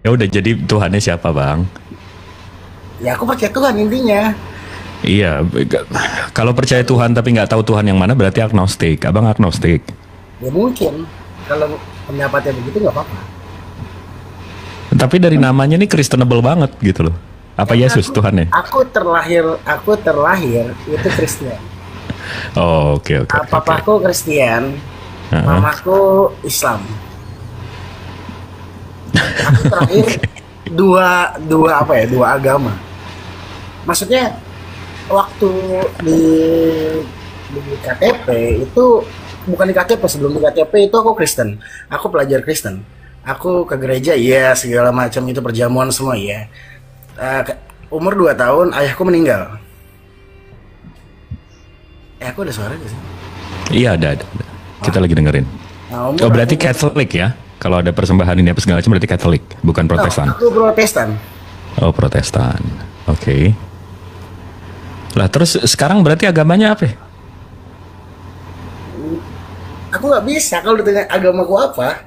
Ya udah, jadi Tuhannya siapa, Bang? Ya aku percaya Tuhan intinya. Iya, kalau percaya Tuhan tapi nggak tahu Tuhan yang mana berarti agnostik. Abang agnostik. Ya mungkin kalau pendapatnya begitu nggak apa-apa. Tapi dari namanya nih Kristenable banget gitu loh. Apa Karena Yesus Tuhannya? aku terlahir itu Kristen. Oh, oke oke oke. Oke. Papaku Kristen, Heeh. mamaku Islam. Aku terakhir dua dua apa ya dua agama. Maksudnya waktu di di KTP itu bukan di KTP, sebelum di KTP itu aku Kristen. Aku pelajar Kristen. Aku ke gereja, iya segala macam itu perjamuan semua, iya. Umur 2 tahun ayahku meninggal. Aku ada suara gak sih? Iya, ada. Kita lagi dengerin. Nah, Oh, umur aku berarti Katolik ya? Kalau ada persembahan ini apa segala macam berarti Katolik, bukan oh, Protestan. aku Protestan. Oh, Protestan. Oke. Lah terus sekarang berarti agamanya apa? Aku nggak bisa kalau ditanya agamaku apa,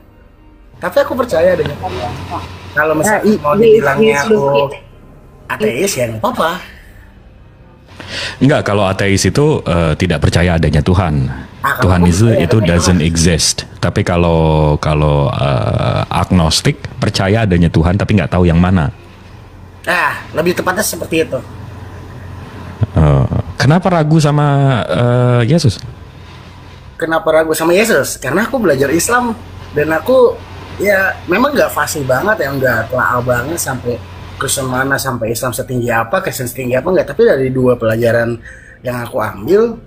tapi aku percaya dengan Allah. Kalau misalnya mau dibilangnya aku ateis ya nggak apa-apa. Enggak, kalau ateis itu tidak percaya adanya Tuhan. Kalau Tuhan aku percaya itu adanya Tuhan. doesn't exist. Tapi kalau kalau agnostik percaya adanya Tuhan tapi nggak tahu yang mana. Lebih tepatnya seperti itu. Eh, Kenapa ragu sama Yesus? Kenapa ragu sama Yesus? Karena aku belajar Islam dan aku ya memang nggak fasih banget ya, nggak telah banget sampai Kristen mana sampai Islam setinggi apa, Kristen setinggi apa nggak. Tapi dari dua pelajaran yang aku ambil,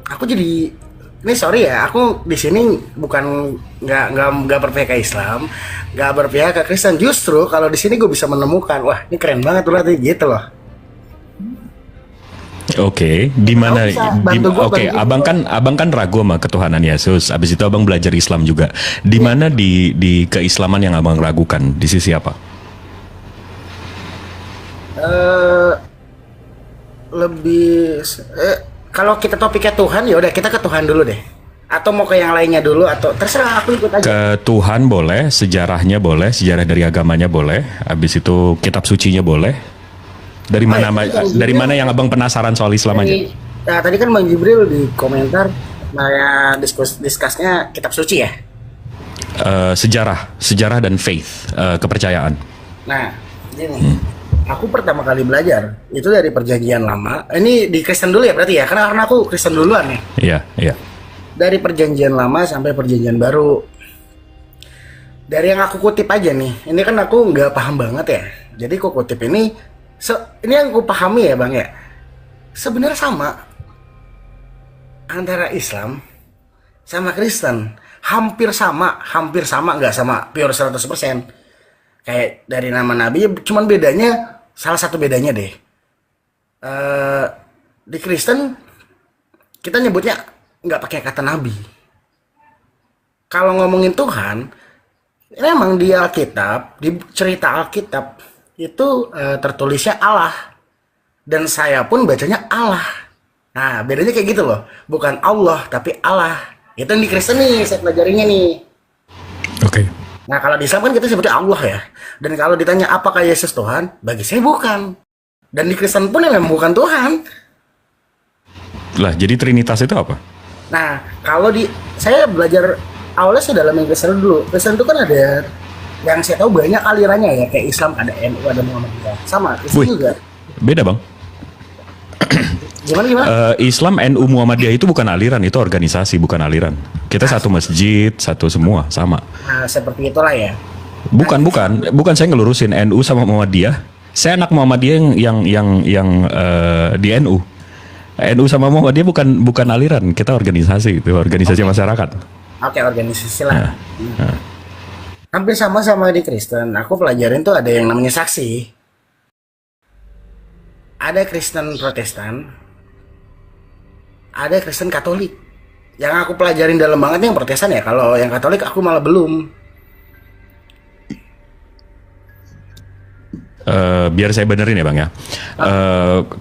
aku jadi ini sorry ya, aku di sini bukan nggak berpihak ke Islam, nggak berpihak ke Kristen. Justru kalau di sini gue bisa menemukan, wah ini keren banget berarti gitu loh. Oke, di mana? Kamu bisa bantu gue Oke, bantu abang kan ragu sama ketuhanan Yesus. Abis itu abang belajar Islam juga. Di gue. mana di keislaman yang abang ragukan? Di sisi apa? Eh, lebih kalau kita topiknya Tuhan ya udah kita ke Tuhan dulu deh, atau mau ke yang lainnya dulu atau terserah, aku ikut aja. Ke Tuhan boleh, sejarahnya boleh, sejarah dari agamanya boleh. Abis itu kitab sucinya boleh. Dari Oh ya, mana tadi Bang dari Jibril mana yang abang penasaran soal Islam aja? tadi kan Bang Jibril di komentar saya diskusnya kitab suci ya. Sejarah dan faith, kepercayaan. Nah, gini, aku pertama kali belajar itu dari perjanjian lama. Ini di Kristen dulu ya berarti ya, karena aku Kristen duluan nih. Iya, iya. Dari perjanjian lama sampai perjanjian baru. Dari yang aku kutip aja nih, ini kan aku nggak paham banget ya. Jadi aku kutip ini, ini yang aku pahami ya bang ya. Sebenarnya sama antara Islam sama Kristen, hampir sama nggak sama pure 100%. Kayak dari nama Nabi, cuman bedanya salah satu bedanya deh. Eh di Kristen kita nyebutnya nggak pakai kata Nabi. Kalau ngomongin Tuhan, memang di Alkitab, di cerita Alkitab itu tertulisnya Allah, dan saya pun bacanya Allah. Nah, bedanya kayak gitu loh. Bukan Allah, tapi Allah. Itu yang di Kristen nih, saya pelajarinya nih. Oke. Nah, kalau di Islam kan kita sebutnya Allah ya. Dan kalau ditanya apakah Yesus Tuhan, bagi saya bukan. Dan di Kristen pun ya memang bukan Tuhan. Lah, jadi Trinitas itu apa? Nah, kalau di saya belajar awalnya sih dalam yang Kristen dulu. Kristen itu kan ada yang saya tahu banyak alirannya ya, kayak Islam ada NU, ada Muhammadiyah. Sama, Kristen Wih, juga. beda bang. Gimana gimana? Islam NU Muhammadiyah itu bukan aliran, itu organisasi, bukan aliran. Kita satu masjid, satu semua, sama. Nah, seperti itulah ya. Bukan saya ngelurusin NU sama Muhammadiyah. Saya anak Muhammadiyah yang di NU. NU sama Muhammadiyah bukan aliran, kita organisasi, itu organisasi masyarakat. Oke, organisasi lah. Nah, nah. Hampir sama-sama di Kristen. Aku pelajarin tuh ada yang namanya saksi. Ada Kristen Protestan, ada Kristen Katolik. Yang aku pelajarin dalam banget yang Protestan ya. Kalau yang Katolik aku malah belum. Biar saya benerin ya bang ya.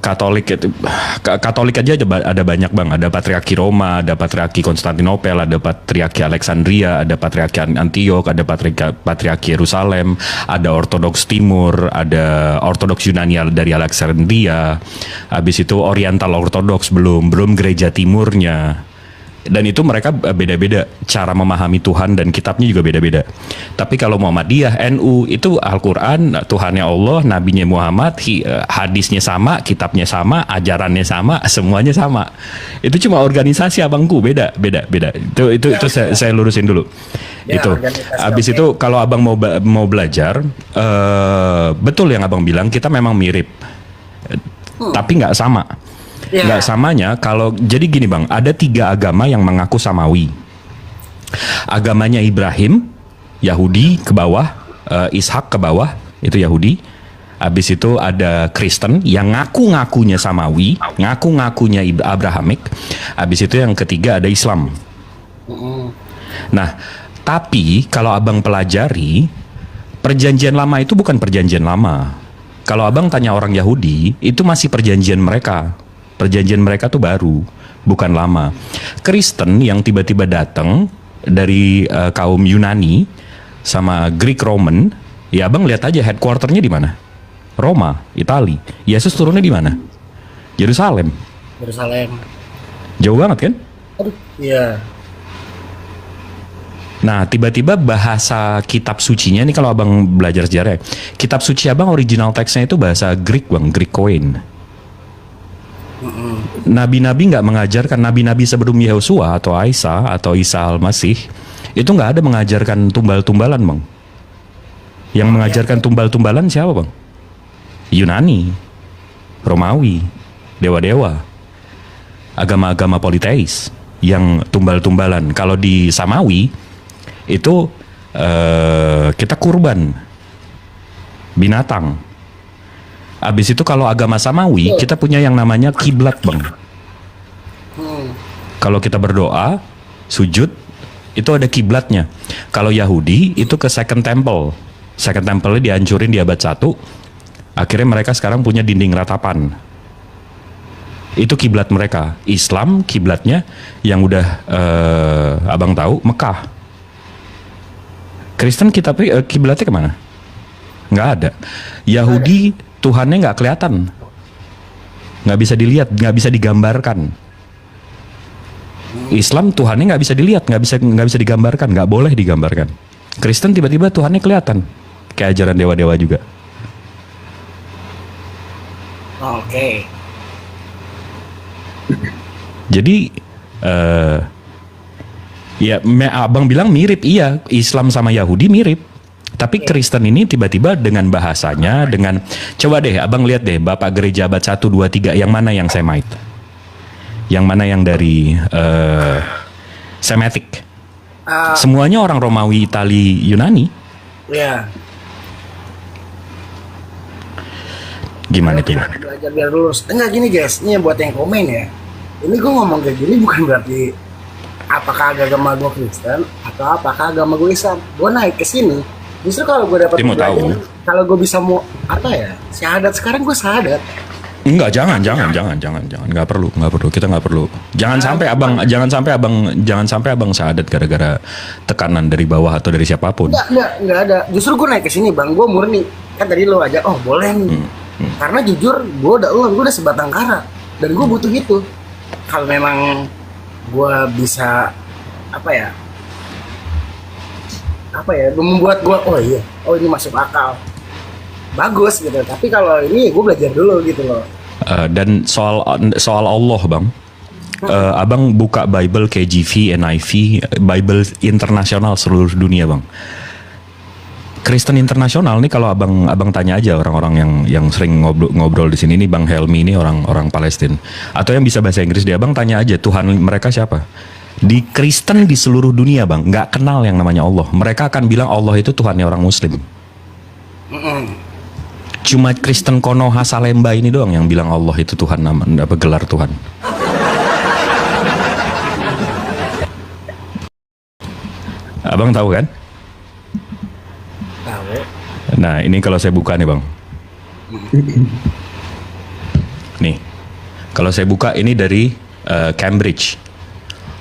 Katolik itu, Katolik aja ada banyak bang. Ada Patriarki Roma, ada Patriarki Konstantinopel, ada Patriarki Alexandria, ada Patriarki Antiok, ada Patriarki Yerusalem, ada Ortodoks Timur, ada Ortodoks Yunani dari Alexandria. Habis itu Oriental Ortodoks belum Gereja Timurnya. Dan itu mereka beda-beda cara memahami Tuhan dan kitabnya juga beda-beda. Tapi kalau Muhammadiyah, NU itu Al-Quran, Tuhannya Allah, Nabinya Muhammad, hadisnya sama, kitabnya sama, ajarannya sama, semuanya sama. Itu cuma organisasi abangku, beda. Itu saya lurusin dulu. Ya, Itu. Habis itu kalau abang mau belajar, betul yang abang bilang kita memang mirip, tapi nggak sama. Ya. Nggak samanya kalau jadi gini bang, ada 3 agama yang mengaku samawi. Agamanya Ibrahim, Yahudi ke bawah, Ishak ke bawah, itu Yahudi. Habis itu ada Kristen yang ngaku-ngakunya samawi, ngaku-ngakunya Abrahamik. Habis itu yang ketiga ada Islam. Nah, tapi kalau abang pelajari, perjanjian lama itu bukan perjanjian lama. Kalau abang tanya orang Yahudi, itu masih perjanjian mereka. Perjanjian mereka tuh baru, bukan lama. Kristen yang tiba-tiba datang dari kaum Yunani sama Greek Roman, ya abang lihat aja headquarternya di mana? Roma, Itali. Yesus turunnya di mana? Yerusalem. Jauh banget kan? Aduh, iya. Nah, tiba-tiba bahasa kitab sucinya nih kalau abang belajar sejarah, kitab suci abang original teksnya itu bahasa Greek bang, Greek Koine. Nabi-nabi nggak mengajarkan, nabi-nabi sebelum Yehosua atau Isa Al-Masih itu nggak ada mengajarkan tumbal-tumbalan bang. Yang mengajarkan tumbal-tumbalan siapa bang? Yunani, Romawi, dewa-dewa, agama-agama politeis yang tumbal-tumbalan. Kalau di Samawi itu kita kurban binatang. Abis itu kalau agama Samawi kita punya yang namanya kiblat bang. Kalau kita berdoa, sujud, itu ada kiblatnya. Kalau Yahudi itu ke Second Temple. Second Temple-nya dihancurin di abad 1. Akhirnya mereka sekarang punya dinding ratapan. Itu kiblat mereka. Islam kiblatnya yang udah abang tahu Mekah. Kristen kiblatnya kemana? Nggak ada. Yahudi Tuhannya nggak kelihatan, nggak bisa dilihat, nggak bisa digambarkan. Islam Tuhannya nggak bisa dilihat, nggak bisa digambarkan, nggak boleh digambarkan. Kristen tiba-tiba Tuhannya kelihatan, kayak ajaran dewa-dewa juga. Oke. Jadi ya abang bilang mirip, iya, Islam sama Yahudi mirip. Tapi Kristen ini tiba-tiba dengan bahasanya, dengan coba deh abang lihat deh Bapak Gereja abad 1, 2, 3 yang mana yang Semite, yang mana yang dari Semitic. Semuanya orang Romawi, Itali, Yunani. Ya. Gimana itu? Belajar biar lulus. Enggak gini guys, ini buat yang komen ya. Ini gue ngomong kayak gini bukan berarti apakah agama gue Kristen atau apakah agama gue Islam. Gue naik ke sini. Justru kalau gue dapat kalau gue bisa mau apa ya, syahadat sekarang gue syahadat. Enggak, jangan, nggak perlu, kita nggak perlu. Jangan sampai abang syahadat gara-gara tekanan dari bawah atau dari siapapun. Enggak ada. Justru gue naik ke sini bang, gue murni. Kan tadi lo aja, oh boleh nih. Karena jujur, gue udah sebatang kara dan gue butuh itu. Kalau memang gue bisa membuat gue ini masuk akal, bagus gitu. Tapi kalau ini gue belajar dulu gitu loh. Dan soal Allah bang, abang buka Bible KJV, NIV, Bible internasional seluruh dunia bang. Kristen internasional nih kalau abang tanya aja orang-orang yang sering ngobrol di sini nih, Bang Helmi ini orang Palestina atau yang bisa bahasa Inggris, dia abang tanya aja Tuhan mereka siapa. Di Kristen di seluruh dunia bang nggak kenal yang namanya Allah. Mereka akan bilang Allah itu Tuhannya orang Muslim. Cuma Kristen Konoha Salemba ini doang yang bilang Allah itu Tuhan, gelar Tuhan. Abang tahu kan? Tahu. Nah ini kalau saya buka nih bang, Nih, kalau saya buka ini dari Cambridge.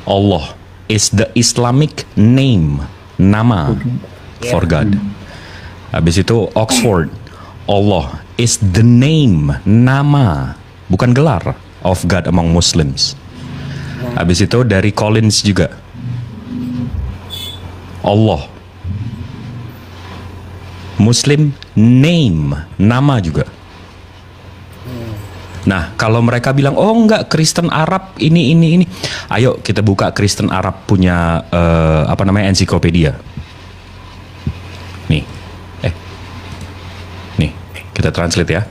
Allah is the Islamic name, nama for God. Habis itu Oxford, Allah is the name, nama, bukan gelar, of God among Muslims. Habis itu dari Collins juga, Allah Muslim name, nama juga. Nah, kalau mereka bilang, oh enggak, Kristen Arab ini. Ayo kita buka Kristen Arab punya ensiklopedia. Nih, nih kita translate ya.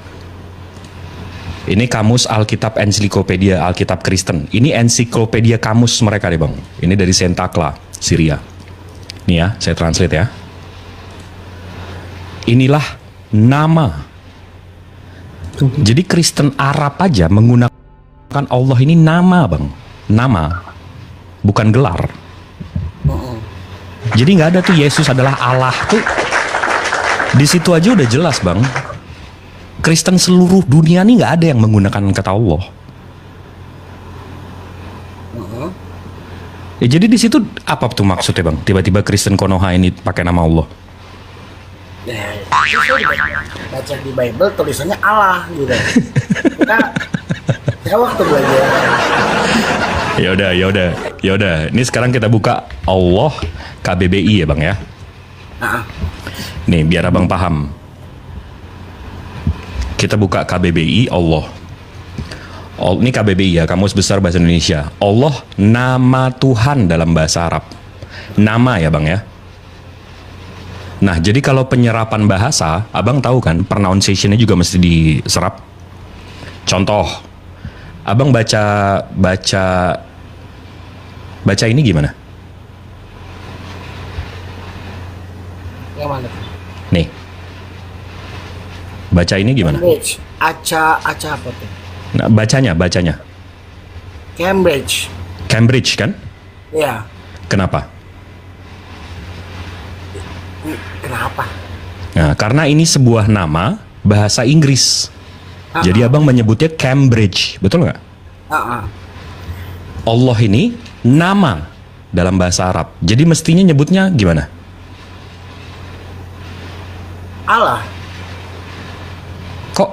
Ini kamus Alkitab Ensiklopedia Alkitab Kristen. Ini ensiklopedia kamus mereka deh bang. Ini dari Sentakla, Syria. Nih ya, saya translate ya. Inilah nama. Jadi Kristen Arab aja menggunakan Allah ini nama bang, nama, bukan gelar. Jadi nggak ada tuh Yesus adalah Allah tuh. Di situ aja udah jelas bang. Kristen seluruh dunia nih nggak ada yang menggunakan kata Allah. Ya, jadi di situ apa tuh maksudnya bang? Tiba-tiba Kristen Konoha ini pakai nama Allah. Baca di Bible tulisannya Allah gitu. Kita waktu belajar. Ya udah. Ini sekarang kita buka Allah KBBI ya bang ya. Nih biar abang paham. Kita buka KBBI Allah. Ini KBBI ya, Kamus Besar Bahasa Indonesia. Allah nama Tuhan dalam bahasa Arab. Nama ya bang ya. Nah, jadi kalau penyerapan bahasa, abang tahu kan, pronunciation-nya juga mesti diserap. Contoh, abang baca ini gimana? Yang mana? Nih, baca ini gimana? Cambridge. Aca apa tuh? Nah, bacanya. Cambridge kan? Ya. Kenapa? Kenapa? Nah, karena ini sebuah nama bahasa Inggris. Jadi abang menyebutnya Cambridge, betul nggak? Allah ini nama dalam bahasa Arab. Jadi mestinya nyebutnya gimana? Allah. Kok?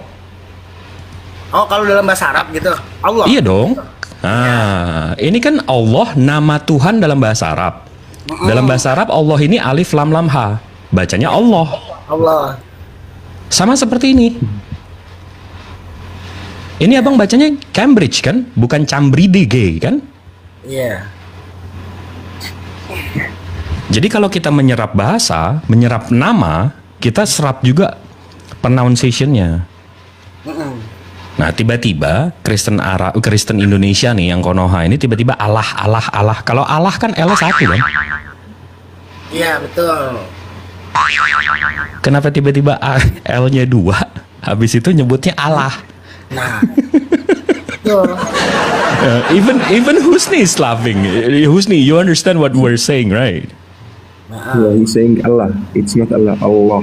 Oh, kalau dalam bahasa Arab gitu, Allah. Iya dong. Nah, ini kan Allah nama Tuhan dalam bahasa Arab. Dalam bahasa Arab Allah ini alif lam lam ha. Bacanya Allah. Allah. Sama seperti ini. Ini abang bacanya Cambridge kan? Bukan Cambridge kan? Iya. Jadi kalau kita menyerap bahasa, menyerap nama, kita serap juga pronunciation-nya. Nah, tiba-tiba Kristen Indonesia nih yang Konoha ini tiba-tiba Allah. Kalau Allah kan L satu kan? Iya, betul. Kenapa tiba-tiba L-nya 2? Habis itu nyebutnya Allah. Nah. Betul. Even Husni is laughing. Husni, you understand what we're saying, right? Yeah, he's saying Allah. It's not Allah. Allah.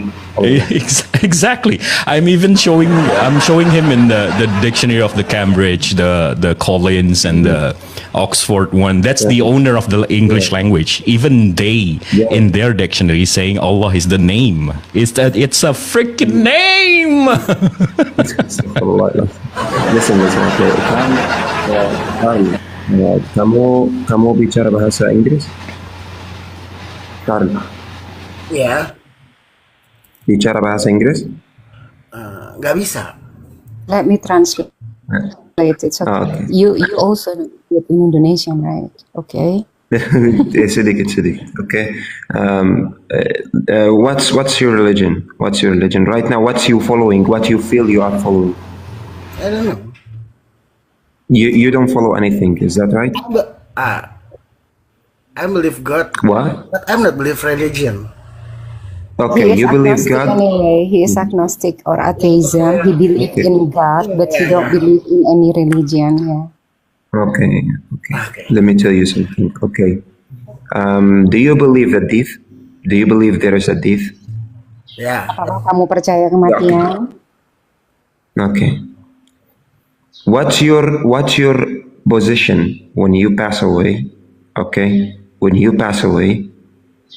Exactly. I'm showing him in the dictionary of the Cambridge, the Collins and the Oxford one. That's the owner of the English language. Even they in their dictionary saying Allah is the name. It's a freaking name. Listen. Okay. Kamu bicara bahasa Inggris? Karl. Iya. Bicara bahasa Inggris? Nggak bisa. Let me translate. It's okay. Okay. You also speak in Indonesian, right? Okay. sedikit. Okay. What's your religion? What's your religion right now? What's you following? What you feel you are following? I don't know. You don't follow anything. Is that right? I believe God. What? But I'm not believe religion. Okay, you believe God? Anyway, he is agnostic or atheism. He believes in God, but he don't believe in any religion. Yeah. Okay. Let me tell you something. Okay. Do you believe a death? Do you believe there is a death? Ya. Apakah kamu percaya kematian? Okay. What's your position when you pass away? Okay, when you pass away,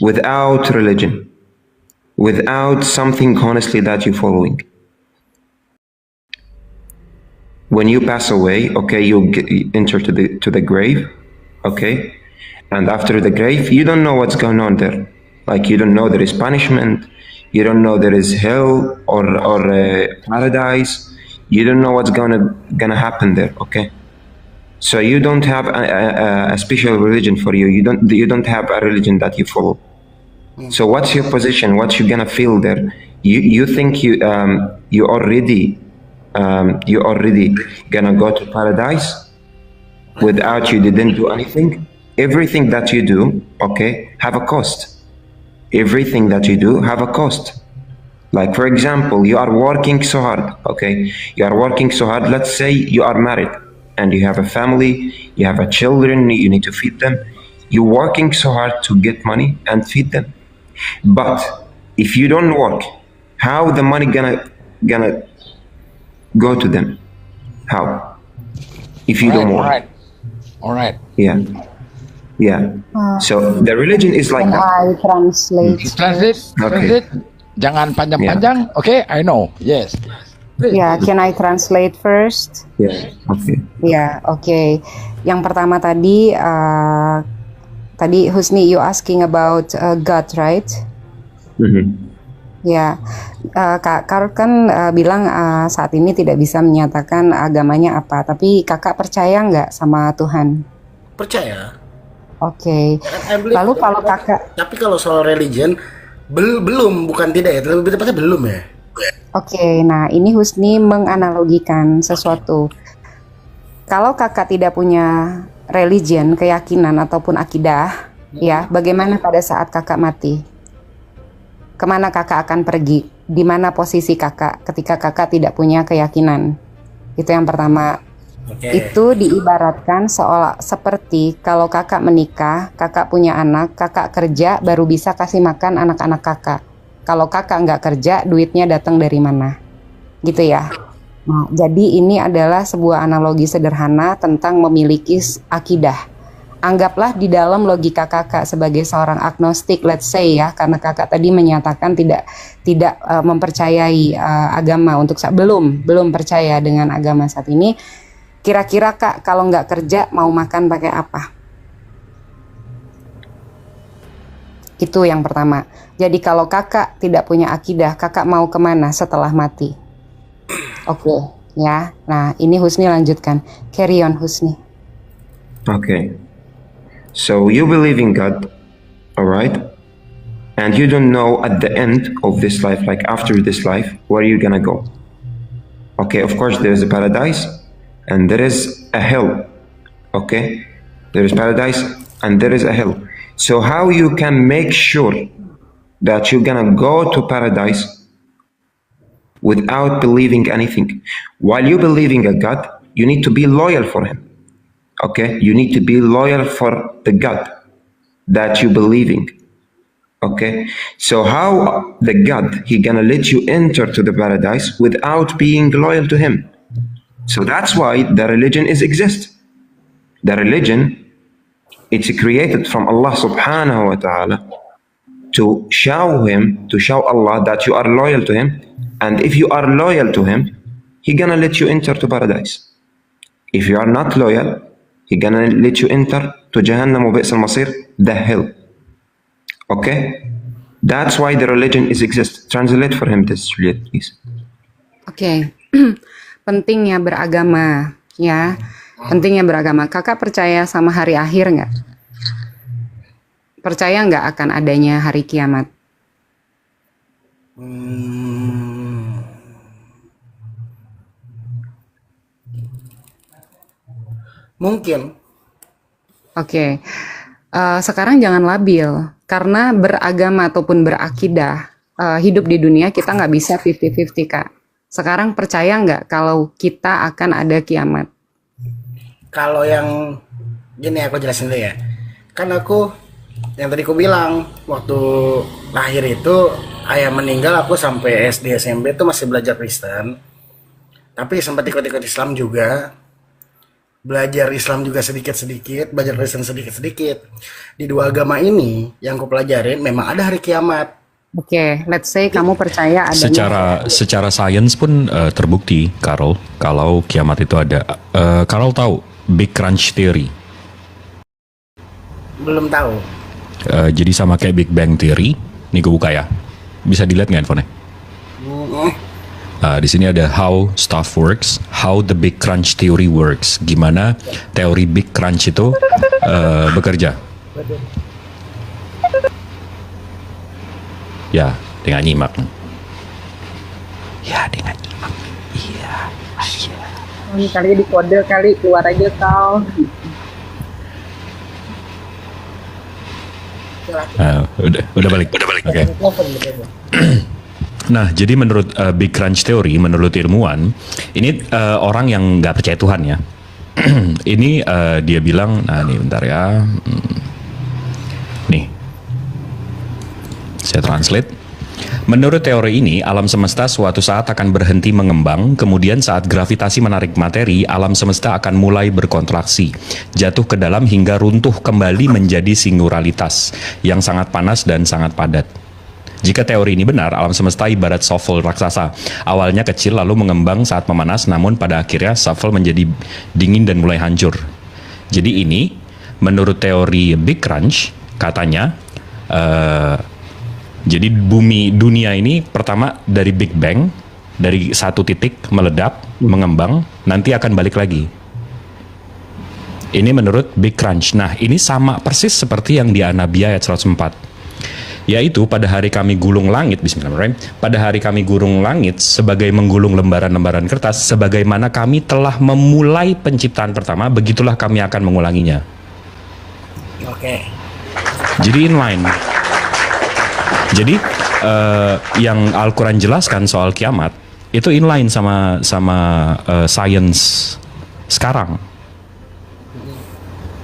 without religion, without something honestly that you're following. When you pass away, okay, you enter to the grave, okay, and after the grave, you don't know what's going on there. Like you don't know there is punishment, you don't know there is hell or paradise. You don't know what's gonna happen there, okay? So you don't have a special religion for you. You don't have a religion that you follow. So what's your position? What you gonna feel there? You think you already gonna go to paradise without you didn't do anything? Everything that you do, okay, have a cost. Everything that you do have a cost. Like for example, you are working so hard, okay? You are working so hard. Let's say you are married and you have a family, you have a children, you need to feed them. You're working so hard to get money and feed them. But if you don't work, how the money gonna go to them? How? If you don't work. All right. Yeah. So the religion is like Can that. I translate? Translate. Jangan panjang-panjang. Okay, I know. Yes. Yeah, can I translate first? Yeah. Okay. Ya, oke. Yang pertama tadi, tadi Husni, you asking about God, right? Ya, Kak Karl kan bilang saat ini tidak bisa menyatakan agamanya apa, tapi kakak percaya nggak sama Tuhan? Percaya. Oke. I believe- Lalu kalau kakak, Tapi kalau soal religion, belum, bukan tidak ya, lebih tepatnya belum ya. oke, nah ini Husni menganalogikan sesuatu. Kalau kakak tidak punya religion, keyakinan ataupun akidah, ya, bagaimana pada saat kakak mati? Kemana kakak akan pergi? Di mana posisi kakak ketika kakak tidak punya keyakinan? Itu yang pertama. Oke. Itu diibaratkan seolah seperti kalau kakak menikah, kakak punya anak, kakak kerja baru bisa kasih makan anak-anak kakak. Kalau kakak nggak kerja, duitnya datang dari mana? Gitu ya. Nah, jadi ini adalah sebuah analogi sederhana tentang memiliki akidah. Anggaplah di dalam logika kakak sebagai seorang agnostik, let's say ya, karena kakak tadi menyatakan tidak mempercayai agama untuk belum percaya dengan agama saat ini. Kira-kira kak kalau nggak kerja mau makan pakai apa? Itu yang pertama. Jadi kalau kakak tidak punya akidah, kakak mau kemana setelah mati? Oke, ya. Nah ini Husni lanjutkan. Carry on Husni. Okay. So you believe in God, all right? And you don't know at the end of this life, like after this life, where you're gonna go. Okay, of course there is a paradise and there is a hell. Okay? There is paradise and there is a hell. So how you can make sure that you're gonna go to paradise without believing anything? While you believing a God, you need to be loyal for him. Okay? You need to be loyal for the God that you believing. Okay? So how the God, he gonna let you enter to the paradise without being loyal to him? So that's why the religion exists. The religion, it's created from Allah subhanahu wa ta'ala to show Allah that you are loyal to him. And if you are loyal to him, he gonna let you enter to paradise. If you are not loyal, he gonna let you enter to Jahannam wa bi's al-masir, the hell. Okay? That's why the religion exists. Translate for him this, please. Oke. Pentingnya beragama, ya. Pentingnya beragama. Kakak percaya sama hari akhir nggak? Percaya nggak akan adanya hari kiamat? Mungkin. Oke. Sekarang jangan labil, karena beragama ataupun berakidah, hidup di dunia kita nggak bisa 50-50, Kak. Sekarang percaya nggak kalau kita akan ada kiamat? Kalau yang gini aku jelasin dulu ya. Kan aku yang tadi aku bilang waktu lahir itu ayah meninggal, aku sampai SD SMP itu masih belajar Kristen. Tapi sempat ikut-ikut Islam juga. Belajar Islam juga sedikit-sedikit, belajar Kristen sedikit-sedikit. Di dua agama ini yang ku pelajarin memang ada hari kiamat. Oke, let's say kamu percaya adanya. Secara sains pun terbukti, Carol, kalau kiamat itu ada. Carol tahu Big Crunch Theory. Belum tahu. Jadi sama kayak Big Bang Theory. Nih gue buka ya. Bisa dilihat nggak handphonenya? Di sini ada how stuff works, how the Big Crunch Theory works. Gimana teori Big Crunch itu bekerja. Ya, dengan nyimak. Ya, dengan nyimak. Iya. Ini kali di kode kali keluar aja kau. Udah balik. Oke. Nah, jadi menurut Big Crunch Theory, menurut ilmuwan, ini orang yang nggak percaya Tuhan ya. Ini dia bilang, nah nih bentar ya. Nih, saya translate. Menurut teori ini, alam semesta suatu saat akan berhenti mengembang, kemudian saat gravitasi menarik materi, alam semesta akan mulai berkontraksi, jatuh ke dalam hingga runtuh kembali menjadi singularitas yang sangat panas dan sangat padat. Jika teori ini benar, alam semesta ibarat shovel raksasa. Awalnya kecil lalu mengembang saat memanas, namun pada akhirnya shovel menjadi dingin dan mulai hancur. Jadi ini, menurut teori Big Crunch, katanya, jadi dunia ini pertama dari Big Bang, dari satu titik meledak, mengembang, nanti akan balik lagi. Ini menurut Big Crunch. Nah, ini sama persis seperti yang di An-Nabiyyah ayat 104. Yaitu pada hari kami gulung langit, bismillahirrahmanirrahim, pada hari kami gulung langit sebagai menggulung lembaran-lembaran kertas, sebagaimana kami telah memulai penciptaan pertama, begitulah kami akan mengulanginya. Oke. Jadi inline. Jadi yang Al-Quran jelaskan soal kiamat itu inline sama science sekarang.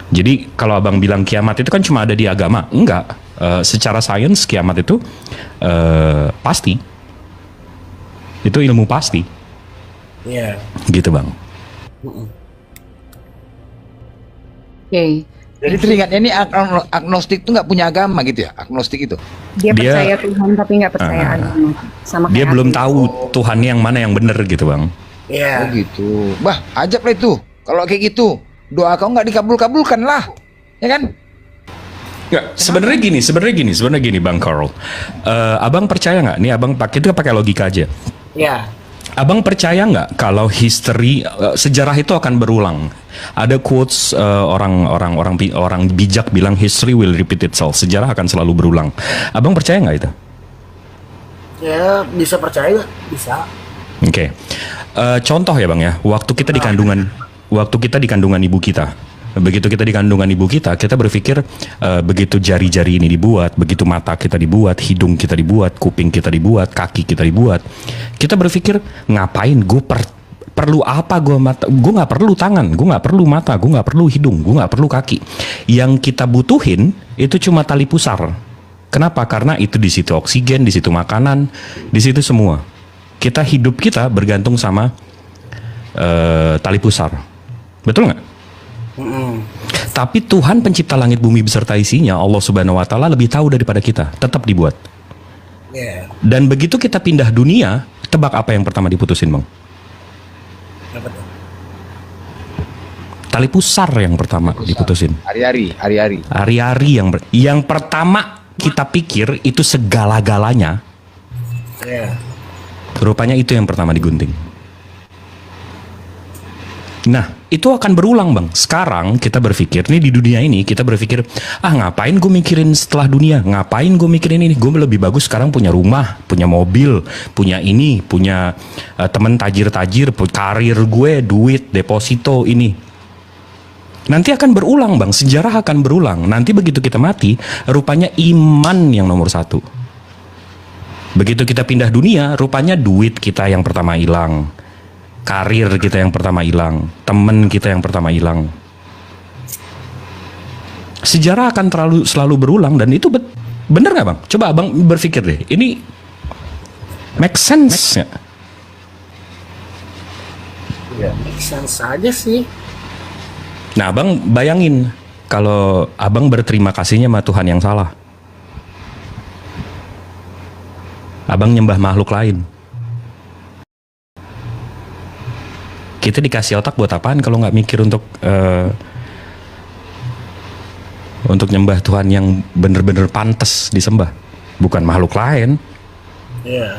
Jadi kalau abang bilang kiamat itu kan cuma ada di agama, enggak. Secara sains kiamat itu pasti, itu ilmu pasti. Iya. Gitu bang. Oke. Jadi teringatnya ini agnostik tuh nggak punya agama gitu ya? Agnostik itu? Dia percaya Tuhan tapi nggak percaya agama. Sama Dia kayak belum aku. tahu Tuhannya yang mana yang benar gitu bang. Iya. Oh gitu. Bah, ajab lah itu. Kalau kayak gitu, doa kau nggak dikabul-kabulkan lah, ya kan? Nggak, sebenarnya gini Bang Carl. Abang percaya nggak? Nih abang pakai logika aja. Iya. Abang percaya nggak kalau history sejarah itu akan berulang? Ada quotes orang bijak bilang history will repeat itself. Sejarah akan selalu berulang. Abang percaya nggak itu? Ya, bisa percaya, bisa. Oke. Contoh ya bang ya. Waktu kita di kandungan ibu kita. Begitu kita di kandungan ibu kita berpikir begitu jari-jari ini dibuat, begitu mata kita dibuat, hidung kita dibuat, kuping kita dibuat, kaki kita dibuat, kita berpikir ngapain perlu apa gue nggak perlu tangan, gue nggak perlu mata, gue nggak perlu hidung, gue nggak perlu kaki. Yang kita butuhin itu cuma tali pusar. Kenapa? Karena itu di situ oksigen, di situ makanan, di situ semua. Hidup kita bergantung sama tali pusar. Betul nggak? Tapi Tuhan pencipta langit bumi beserta isinya, Allah Subhanahu wa Ta'ala lebih tahu daripada kita, tetap dibuat. Iya. Dan begitu kita pindah dunia, tebak apa yang pertama diputusin bang? Apa tuh? Tali pusar yang pertama diputusin. Ari-ari yang pertama kita pikir itu segala-galanya. Iya. Rupanya itu yang pertama digunting. Nah, itu akan berulang bang. Sekarang kita berpikir, nih di dunia ini kita berpikir, ngapain gue mikirin setelah dunia? Ngapain gue mikirin ini? Gue lebih bagus sekarang punya rumah, punya mobil, punya ini, punya temen tajir-tajir, karir gue, duit, deposito ini. Nanti akan berulang bang, sejarah akan berulang. Nanti begitu kita mati, rupanya iman yang nomor satu. Begitu kita pindah dunia, rupanya duit kita yang pertama hilang. Karir kita yang pertama hilang, temen kita yang pertama hilang. Sejarah akan selalu berulang dan itu bener nggak bang? Coba abang berpikir deh, ini make sense nggak? Ya, make sense aja sih. Nah, abang bayangin kalau abang berterima kasihnya sama Tuhan yang salah. Abang nyembah makhluk lain. Kita dikasih otak buat apaan kalau nggak mikir untuk nyembah Tuhan yang bener-bener pantas disembah, bukan makhluk lain. Iya.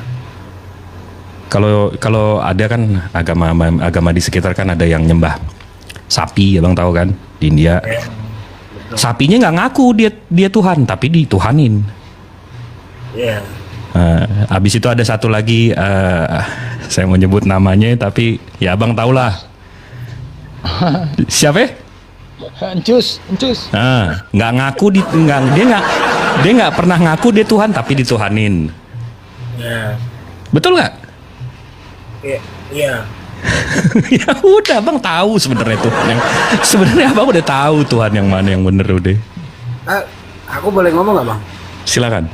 Kalau ada kan agama di sekitar kan ada yang nyembah sapi, abang tahu kan, di India. Sapinya nggak ngaku dia Tuhan, tapi dituhanin. Iya. Habis itu ada satu lagi, saya mau nyebut namanya, tapi ya abang tahulah. Siapa? Encus. Nggak ngaku dia nggak pernah ngaku dia Tuhan, tapi dituhanin. Iya. Betul nggak? Iya. Ya udah, abang tahu sebenarnya Tuhan yang sebenarnya abang udah tahu Tuhan yang mana yang bener udah. Aku boleh ngomong nggak, Bang? Silakan.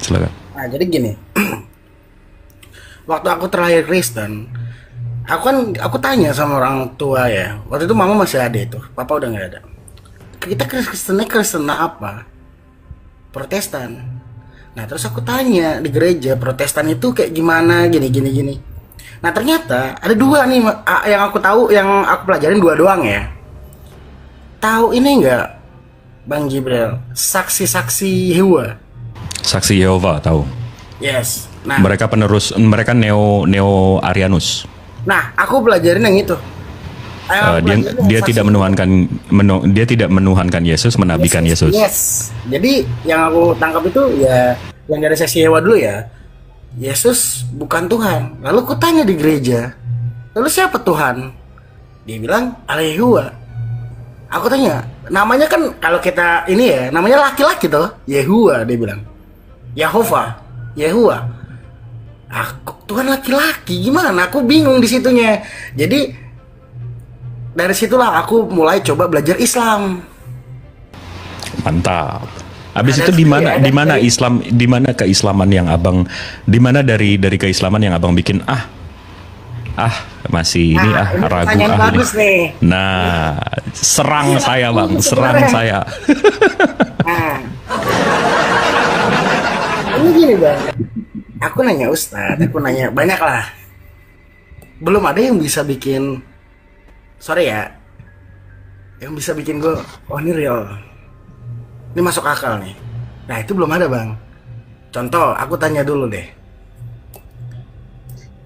Nah, jadi gini. Waktu aku terakhir Kristen, aku tanya sama orang tua ya. Waktu itu mama masih ada itu, papa udah nggak ada. Kita Kristen apa? Protestan. Nah, terus aku tanya di gereja Protestan itu kayak gimana, gini. Nah, ternyata ada dua nih yang aku tahu, yang aku pelajarin dua doang ya. Tahu ini nggak, Bang Jibril? Saksi-saksi Yehova. Saksi Yehova tahu. Yes. Nah, Mereka neo Arianus. Nah, aku pelajarin yang itu. Dia tidak menuhankan Yesus, menabikan Yesus. Yes. Jadi yang aku tangkap itu ya yang dari sesi Yewa dulu ya. Yesus bukan Tuhan. Lalu aku tanya di gereja, lalu siapa Tuhan? Dia bilang Allah Yehuwa. Aku tanya, namanya kan kalau kita ini ya, namanya laki-laki tuh, Yehuwa, dia bilang. Yehova, Yehuwa. Tuhan laki-laki, gimana? Aku bingung di situnya. Jadi dari situlah aku mulai coba belajar Islam. Mantap. Habis itu di mana Islam, di mana keislaman yang abang, di mana dari keislaman yang abang bikin masih ini ragu bagus ini. Nih. Nah, serang saya bang, serang saya. Nah, ini gini bang, aku nanya Ustadz, aku nanya banyak lah. Belum ada yang bisa bikin, sorry ya, yang bisa bikin gue, oh ini real, ini masuk akal nih. Nah itu belum ada bang. Contoh, aku tanya dulu deh.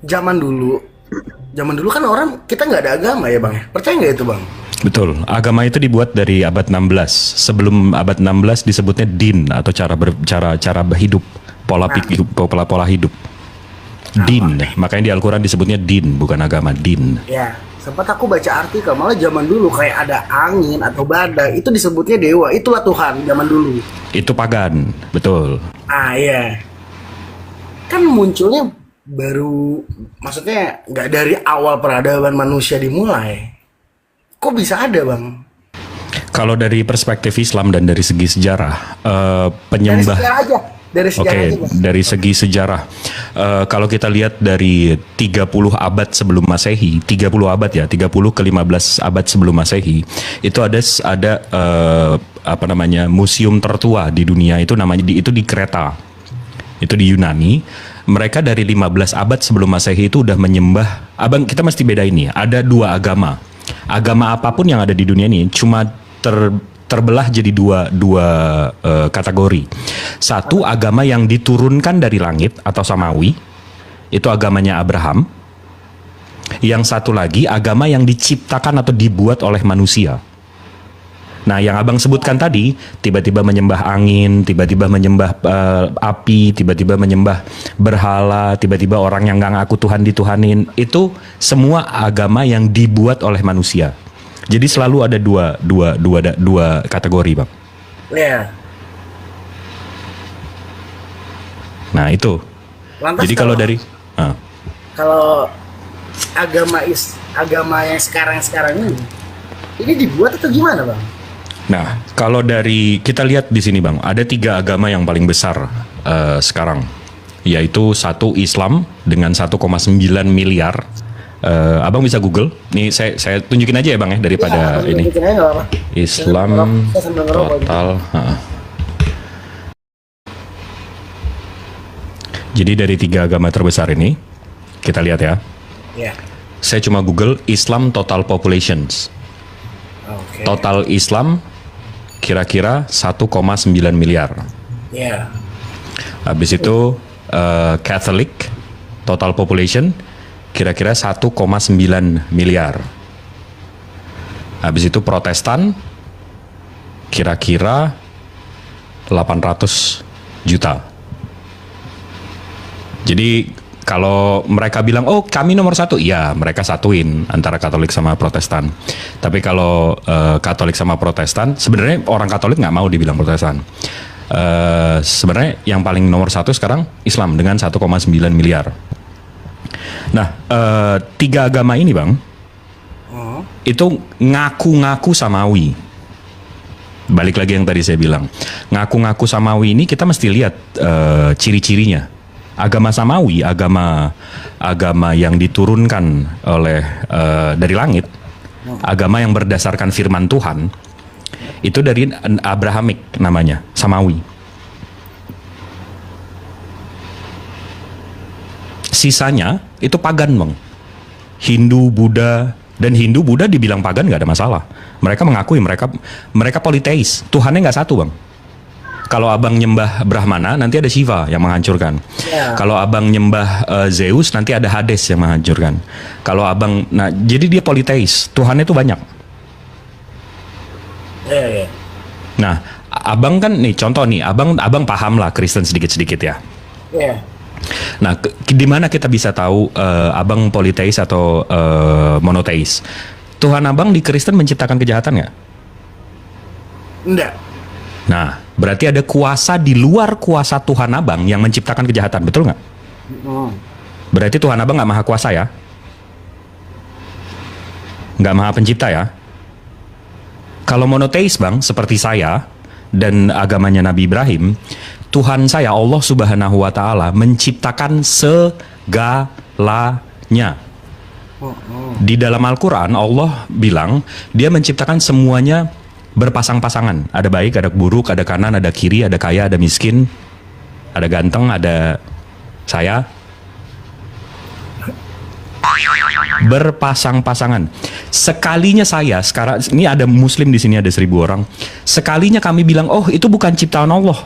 Zaman dulu kan orang, kita nggak ada agama ya bang, percaya nggak itu bang? Betul, agama itu dibuat dari abad 16. Sebelum abad 16 disebutnya din atau cara hidup, pola hidup. Din, makanya di Al-Quran disebutnya din, bukan agama, din. Ya, sempat aku baca artikel malah zaman dulu kayak ada angin atau badai itu disebutnya dewa, itulah Tuhan zaman dulu. Itu pagan, betul. Iya. Kan munculnya baru, maksudnya nggak dari awal peradaban manusia dimulai. Kok bisa ada bang? Kalau dari perspektif Islam dan dari segi sejarah, penyembah. Dari sejarah aja. Dari segi sejarah, kalau kita lihat dari 30 abad sebelum Masehi, 30 abad ya, 30 ke 15 abad sebelum Masehi, itu ada museum tertua di dunia itu namanya itu di Kreta. Itu di Yunani. Mereka dari 15 abad sebelum Masehi itu udah menyembah. Abang, kita mesti beda ini. Ada dua agama. Agama apapun yang ada di dunia ini cuma terbelah jadi dua kategori. Satu, agama yang diturunkan dari langit atau samawi, itu agamanya Abraham. Yang satu lagi, agama yang diciptakan atau dibuat oleh manusia. Nah, yang abang sebutkan tadi, tiba-tiba menyembah angin, tiba-tiba menyembah api, tiba-tiba menyembah berhala, tiba-tiba orang yang nggak ngaku Tuhan dituhanin, itu semua agama yang dibuat oleh manusia. Jadi selalu ada dua kategori, bang. Iya. Nah itu. Lantas jadi kalau dari kalau agama yang sekarang ini dibuat atau gimana bang? Nah, kalau dari kita lihat di sini bang, ada 3 agama yang paling besar sekarang, yaitu satu Islam dengan 1,9 miliar Abang bisa Google. Nih saya tunjukin aja ya bang ya daripada Ya, ini. tunjukin aja nggak apa-apa. Islam Saya sambil ngerokok gitu. total. Jadi dari 3 agama terbesar ini kita lihat ya. Ya. Saya cuma Google Islam total populations. Oke. Total Islam kira-kira 1,9 miliar. Ya. Habis itu Catholic total population kira-kira 1,9 miliar. Habis itu Protestan kira-kira 800 juta. Jadi kalau mereka bilang, oh kami nomor 1, ya mereka satuin antara Katolik sama Protestan. Tapi kalau Katolik sama Protestan, sebenarnya orang Katolik nggak mau dibilang Protestan. Sebenarnya yang paling nomor 1 sekarang Islam dengan 1,9 miliar. Nah, 3 agama ini bang, itu ngaku-ngaku samawi. Balik lagi yang tadi saya bilang, ngaku-ngaku samawi ini kita mesti lihat ciri-cirinya. Agama samawi, agama yang diturunkan oleh dari langit, agama yang berdasarkan firman Tuhan, itu dari Abrahamik namanya, samawi. Sisanya itu pagan bang, Hindu, Buddha, dan Hindu, Buddha dibilang pagan nggak ada masalah. Mereka mengakui mereka politeis, Tuhannya nggak satu bang. Kalau abang nyembah Brahmana, nanti ada Shiva yang menghancurkan. Ya. Kalau abang nyembah Zeus, nanti ada Hades yang menghancurkan. Kalau abang, nah jadi dia politeis, Tuhannya itu banyak. Ya. Nah, abang kan nih contoh nih, abang paham lah Kristen sedikit-sedikit ya. Ya. Nah, di mana kita bisa tahu abang politeis atau monoteis? Tuhan abang di Kristen menciptakan kejahatan nggak? Enggak. Nah, berarti ada kuasa di luar kuasa Tuhan abang yang menciptakan kejahatan, betul nggak? Berarti Tuhan abang nggak maha kuasa ya? Nggak maha pencipta ya? Kalau monoteis bang, seperti saya dan agamanya Nabi Ibrahim, Tuhan saya Allah Subhanahu wa Ta'ala menciptakan segalanya. Di dalam Al-Quran Allah bilang dia menciptakan semuanya berpasang-pasangan. Ada baik, ada buruk, ada kanan, ada kiri, ada kaya, ada miskin, ada ganteng, ada saya. Berpasang-pasangan. Sekalinya saya sekarang ini ada Muslim di sini ada 1.000 orang. Sekalinya kami bilang, oh itu bukan ciptaan Allah,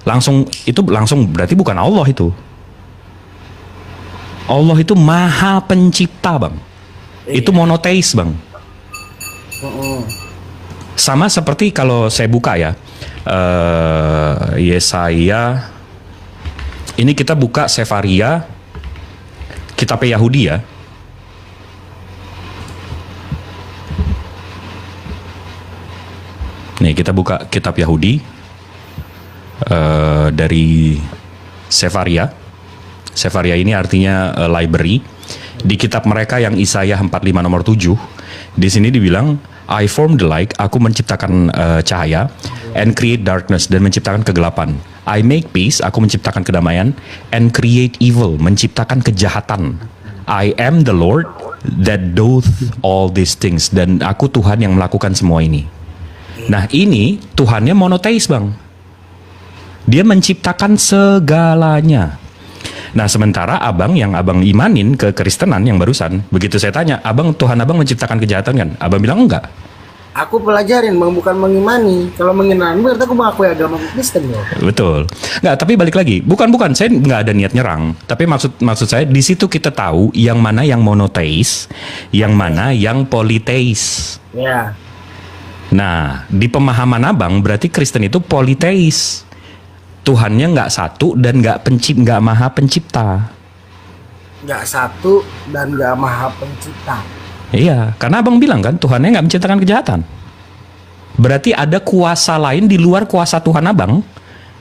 langsung berarti bukan Allah itu. Allah itu maha pencipta bang. Itu monoteis bang. Sama seperti kalau saya buka ya, Yesaya. Ini kita buka Sefaria, kitab Yahudi ya. Nih kita buka kitab Yahudi dari Sefaria. Sefaria ini artinya library. Di kitab mereka yang Isaiah 45 nomor 7, di sini dibilang I form the light, aku menciptakan cahaya, and create darkness, dan menciptakan kegelapan. I make peace, aku menciptakan kedamaian, and create evil, menciptakan kejahatan. I am the Lord that doeth all these things, dan aku Tuhan yang melakukan semua ini. Nah ini Tuhannya monoteis bang. Dia menciptakan segalanya. Nah sementara abang yang abang imanin ke Kristenan yang barusan, begitu saya tanya, abang Tuhan abang menciptakan kejahatan kan? Abang bilang enggak. Aku pelajarin bang, bukan mengimani. Kalau mengimani berarti aku mengakui agama Kristen loh. Betul. Nggak, tapi balik lagi, bukan saya nggak ada niat nyerang. Tapi maksud saya di situ kita tahu yang mana yang monoteis, yang mana yang politeis. Ya. Nah di pemahaman abang berarti Kristen itu politeis. Tuhannya nggak satu dan nggak maha pencipta. Nggak satu dan nggak maha pencipta. Iya, karena abang bilang kan Tuhannya nggak menciptakan kejahatan. Berarti ada kuasa lain di luar kuasa Tuhan abang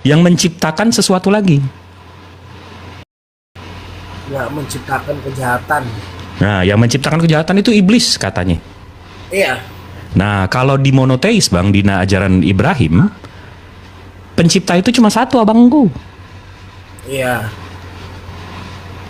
yang menciptakan sesuatu lagi. Nggak menciptakan kejahatan. Nah, yang menciptakan kejahatan itu iblis katanya. Iya. Nah, kalau di monoteis bang, di ajaran Ibrahim, pencipta itu cuma satu abangku. Iya.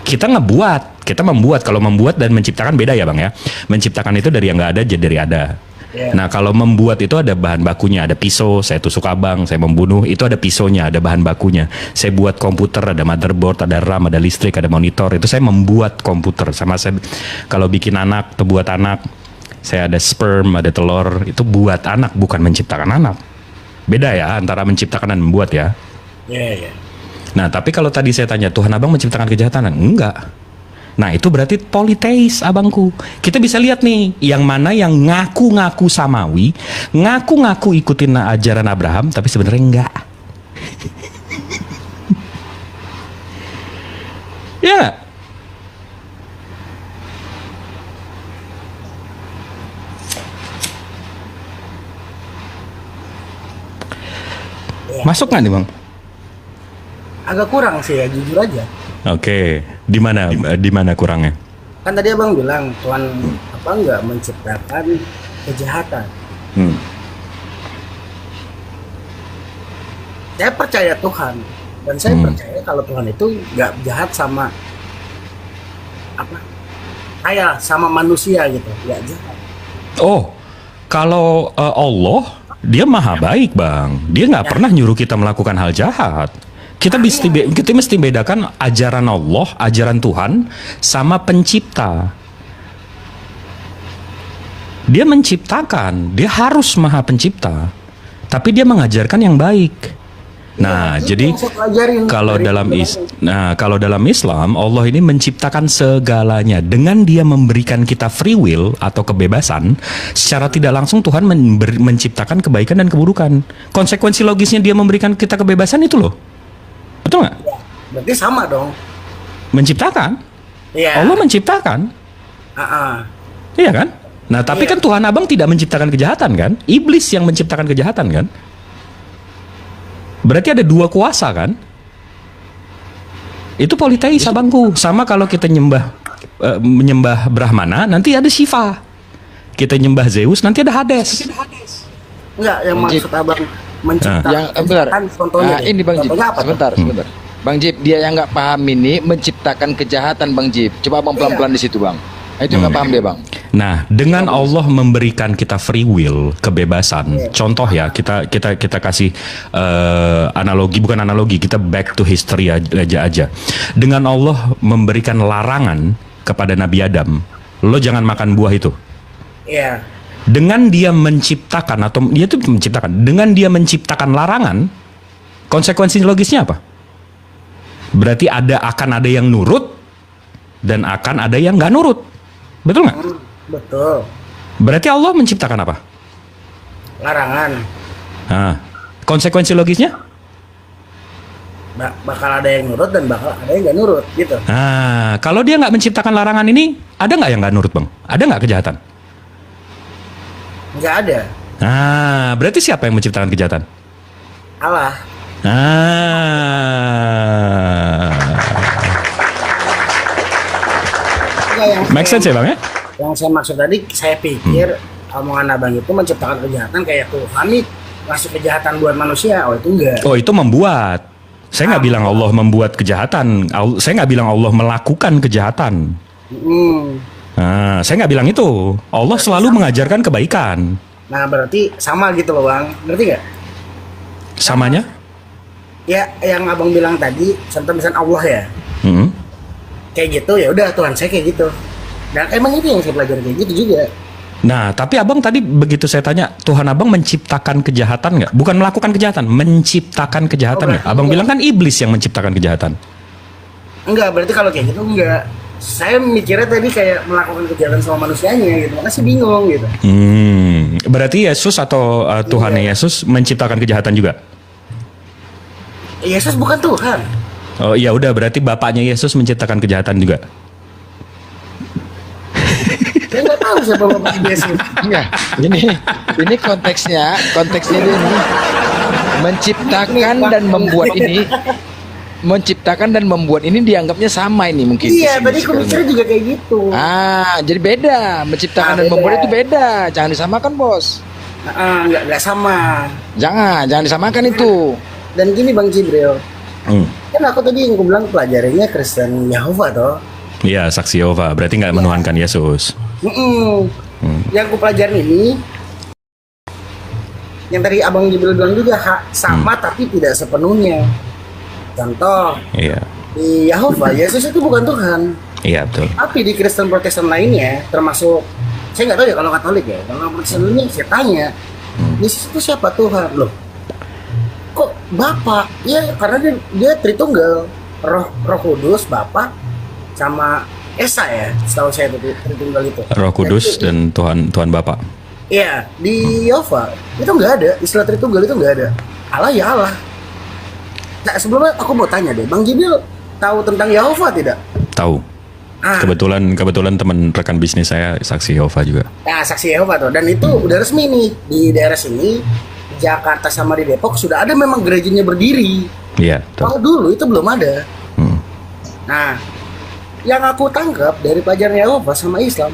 Kita membuat. Kalau membuat dan menciptakan beda ya bang ya. Menciptakan itu dari yang nggak ada jadi ada. Yeah. Nah kalau membuat itu ada bahan bakunya, ada pisau, saya tusuk abang, saya membunuh, itu ada pisaunya, ada bahan bakunya. Saya buat komputer, ada motherboard, ada RAM, ada listrik, ada monitor, itu saya membuat komputer. Sama saya kalau bikin anak, atau buat anak, saya ada sperm, ada telur, itu buat anak, bukan menciptakan anak. Beda ya antara menciptakan dan membuat ya. Iya. Nah tapi kalau tadi saya tanya, Tuhan abang menciptakan kejahatan? Enggak. Nah itu berarti politeis abangku. Kita bisa lihat nih, yang mana yang ngaku-ngaku samawi, ngaku-ngaku ikutin ajaran Abraham, tapi sebenarnya enggak. Ya. Masuk nggak nih bang? Agak kurang sih ya, jujur aja. Oke, di mana kurangnya? Kan tadi abang bilang Tuhan apa nggak menciptakan kejahatan. Saya percaya Tuhan dan saya percaya kalau Tuhan itu nggak jahat sama apa? Kayak sama manusia gitu, nggak jahat. Oh, kalau Allah dia maha baik bang. Dia nggak pernah nyuruh kita melakukan hal jahat. Kita mesti bedakan ajaran Allah, ajaran Tuhan, sama pencipta. Dia menciptakan, dia harus maha pencipta, tapi dia mengajarkan yang baik. Nah, jadi kalau dalam Islam, Allah ini menciptakan segalanya. Dengan dia memberikan kita free will atau kebebasan, secara tidak langsung Tuhan menciptakan kebaikan dan keburukan. Konsekuensi logisnya dia memberikan kita kebebasan itu loh. Betul nggak? Ya, berarti sama dong. Menciptakan. Iya. Allah menciptakan. Iya kan? Nah, tapi kan Tuhan abang tidak menciptakan kejahatan kan? Iblis yang menciptakan kejahatan kan? Berarti ada dua kuasa kan? Itu politeis abangku. Sama kalau kita menyembah Brahmana, nanti ada Shiva. Kita nyembah Zeus, nanti ada Hades. Enggak, yang maksud abang menciptakan Yang bentar. contohnya Nah, ini Bang Jip. Sebentar. Bang Jip, dia yang nggak paham ini menciptakan kejahatan Bang Jip. Coba Bang pelan-pelan di situ Bang. Nah, itu nggak paham dia Bang. Nah, dengan Allah memberikan kita free will, kebebasan. Contoh ya, kita kasih analogi, bukan analogi, kita back to history aja. Dengan Allah memberikan larangan kepada Nabi Adam, lo jangan makan buah itu. Iya. Dengan dia menciptakan atau dia itu menciptakan, dengan dia menciptakan larangan, konsekuensi logisnya apa? Berarti akan ada yang nurut dan akan ada yang nggak nurut, betul nggak? Betul. Berarti Allah menciptakan apa? Larangan. Nah, konsekuensi logisnya? Bakal ada yang nurut dan bakal ada yang nggak nurut, gitu. Nah, kalau dia nggak menciptakan larangan ini, ada nggak yang nggak nurut bang? Ada nggak kejahatan? Nggak ada. Nah, berarti siapa yang menciptakan kejahatan? Allah. Make sense ya bang ya? Yang saya maksud tadi, saya pikir omongan abang itu menciptakan kejahatan kayak Tuhan nih ngasih kejahatan buat manusia. Oh itu enggak. Oh itu membuat. Saya nggak bilang Allah membuat kejahatan. Saya nggak bilang Allah melakukan kejahatan. Nah, saya nggak bilang itu. Allah selalu mengajarkan kebaikan. Nah berarti sama gitu loh bang. Ngerti nggak? Samanya? Ya yang abang bilang tadi, contoh misalnya Allah ya. Kayak gitu ya udah Tuhan saya kayak gitu. Dan emang itu yang saya pelajari kayak gitu juga. Nah, tapi abang tadi begitu saya tanya, Tuhan abang menciptakan kejahatan nggak? Bukan melakukan kejahatan, menciptakan kejahatan nggak? Abang bilang kan iblis yang menciptakan kejahatan. Enggak, berarti kalau kayak gitu enggak. Saya mikirnya tadi kayak melakukan kejahatan sama manusianya gitu. Makanya sih bingung gitu. Berarti Yesus atau Tuhan Yesus menciptakan kejahatan juga? Yesus bukan Tuhan. Oh iya udah, berarti bapaknya Yesus menciptakan kejahatan juga. Saya nggak tahu siapa bapak Yesus. Enggak. Ini konteksnya dia ini menciptakan dan membuat ini dianggapnya sama ini mungkin. Iya, tadi aku mikirnya juga kayak gitu. Jadi beda. Menciptakan dan membuat itu beda. Jangan disamakan, Bos. Nggak sama. Jangan disamakan itu. Dan gini Bang Jibril, Kan aku tadi yang gue bilang pelajarinya Kristen Yahova toh. Iya, saksi Yehova. Berarti nggak menuhankan Yesus. Yang aku pelajarin ini, yang tadi Abang Jibril bilang juga sama tapi tidak sepenuhnya. Contoh, Iya. di Yahova Yesus itu bukan Tuhan. Iya, betul. Tapi di Kristen Protestan lainnya, termasuk saya nggak tahu ya kalau Katolik ya, kalau Protestan lainnya saya tanya, Yesus itu siapa Tuhan loh? Kok Bapak? Ya karena dia Tritunggal, Roh Kudus Bapak sama Esa ya, setahu saya itu Tritunggal itu. Roh Kudus dan Tuhan Bapa. Iya, di Yehova itu nggak ada istilah Tritunggal, itu nggak ada. Allah ya Allah. Nah, sebelumnya aku mau tanya deh, Bang Jibril tahu tentang Yehova tidak? Tahu. Kebetulan teman rekan bisnis saya saksi Yehova juga. Nah, saksi Yehova tuh, dan itu udah resmi nih di daerah sini, Jakarta sama di Depok sudah ada memang gerejanya berdiri. Iya, betul. Kalau dulu itu belum ada. Nah, yang aku tangkap dari pelajaran Yehova sama Islam,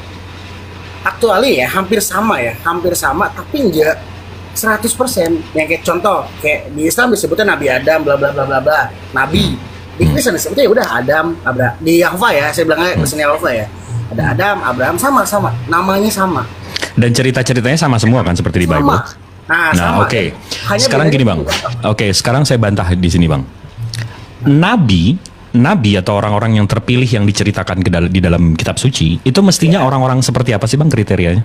aktuali ya, hampir sama, tapi enggak 100%. Yang kayak contoh, kayak di Islam disebutnya Nabi Adam, bla bla bla bla bla, Nabi. Di Kristen disebutnya ya udah Adam, Abraham. Di Yehova ya, saya bilangnya Kristen Yehova ya. Ada Adam, Abraham, sama, namanya sama. Dan cerita-ceritanya sama semua kan seperti di Bible. Sama. Nah, sama. Oke. Hanya Sekarang gini, Bang. Oke, sekarang saya bantah di sini, Bang. Nabi atau orang-orang yang terpilih yang diceritakan di dalam kitab suci, itu mestinya orang-orang seperti apa sih, Bang, kriterianya?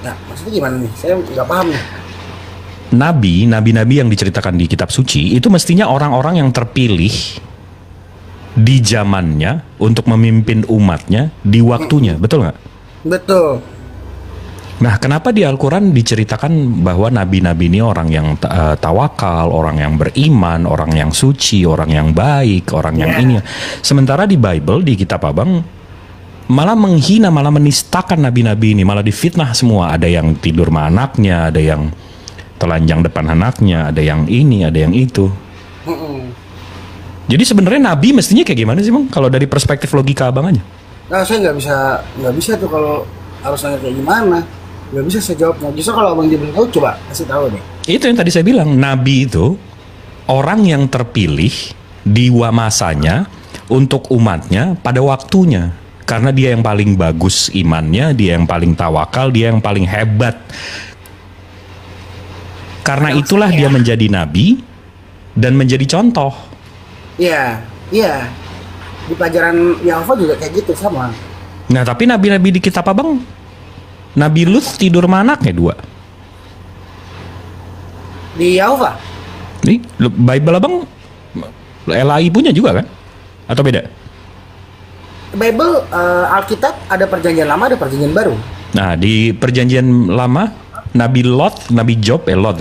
Nah, maksudnya gimana nih? Saya nggak paham nih. Nabi-nabi yang diceritakan di kitab suci itu mestinya orang-orang yang terpilih di zamannya untuk memimpin umatnya di waktunya, betul nggak? Betul. Nah, kenapa di Al-Quran diceritakan bahwa nabi-nabi ini orang yang tawakal, orang yang beriman, orang yang suci, orang yang baik, orang yang ini. Sementara di Bible, di kitab Abang, malah menghina, malah menistakan nabi-nabi ini, malah difitnah semua. Ada yang tidur sama anaknya, ada yang telanjang depan anaknya, ada yang ini, ada yang itu. Jadi sebenarnya nabi mestinya kayak gimana sih, Bang? Kalau dari perspektif logika Abang aja. Nah, saya nggak bisa tuh kalau harus nanya kayak gimana. Nggak bisa saya jawabnya. Justru kalau Abang Jibril tahu, coba kasih tahu deh. Itu yang tadi saya bilang, nabi itu orang yang terpilih di masanya untuk umatnya pada waktunya. Karena dia yang paling bagus imannya, dia yang paling tawakal, dia yang paling hebat. Karena itulah dia menjadi nabi dan menjadi contoh. Iya. Di pelajaran Yahova juga kayak gitu sama. Nah, tapi nabi-nabi di kitab Abang, Nabi Lut tidur sama anaknya 2. Di Yahova? Nih, Bible Abang LAI punya juga kan? Atau beda? Bible, Alkitab ada perjanjian lama, ada perjanjian baru. Nah, di perjanjian lama Nabi Lot, Nabi Job, Lot.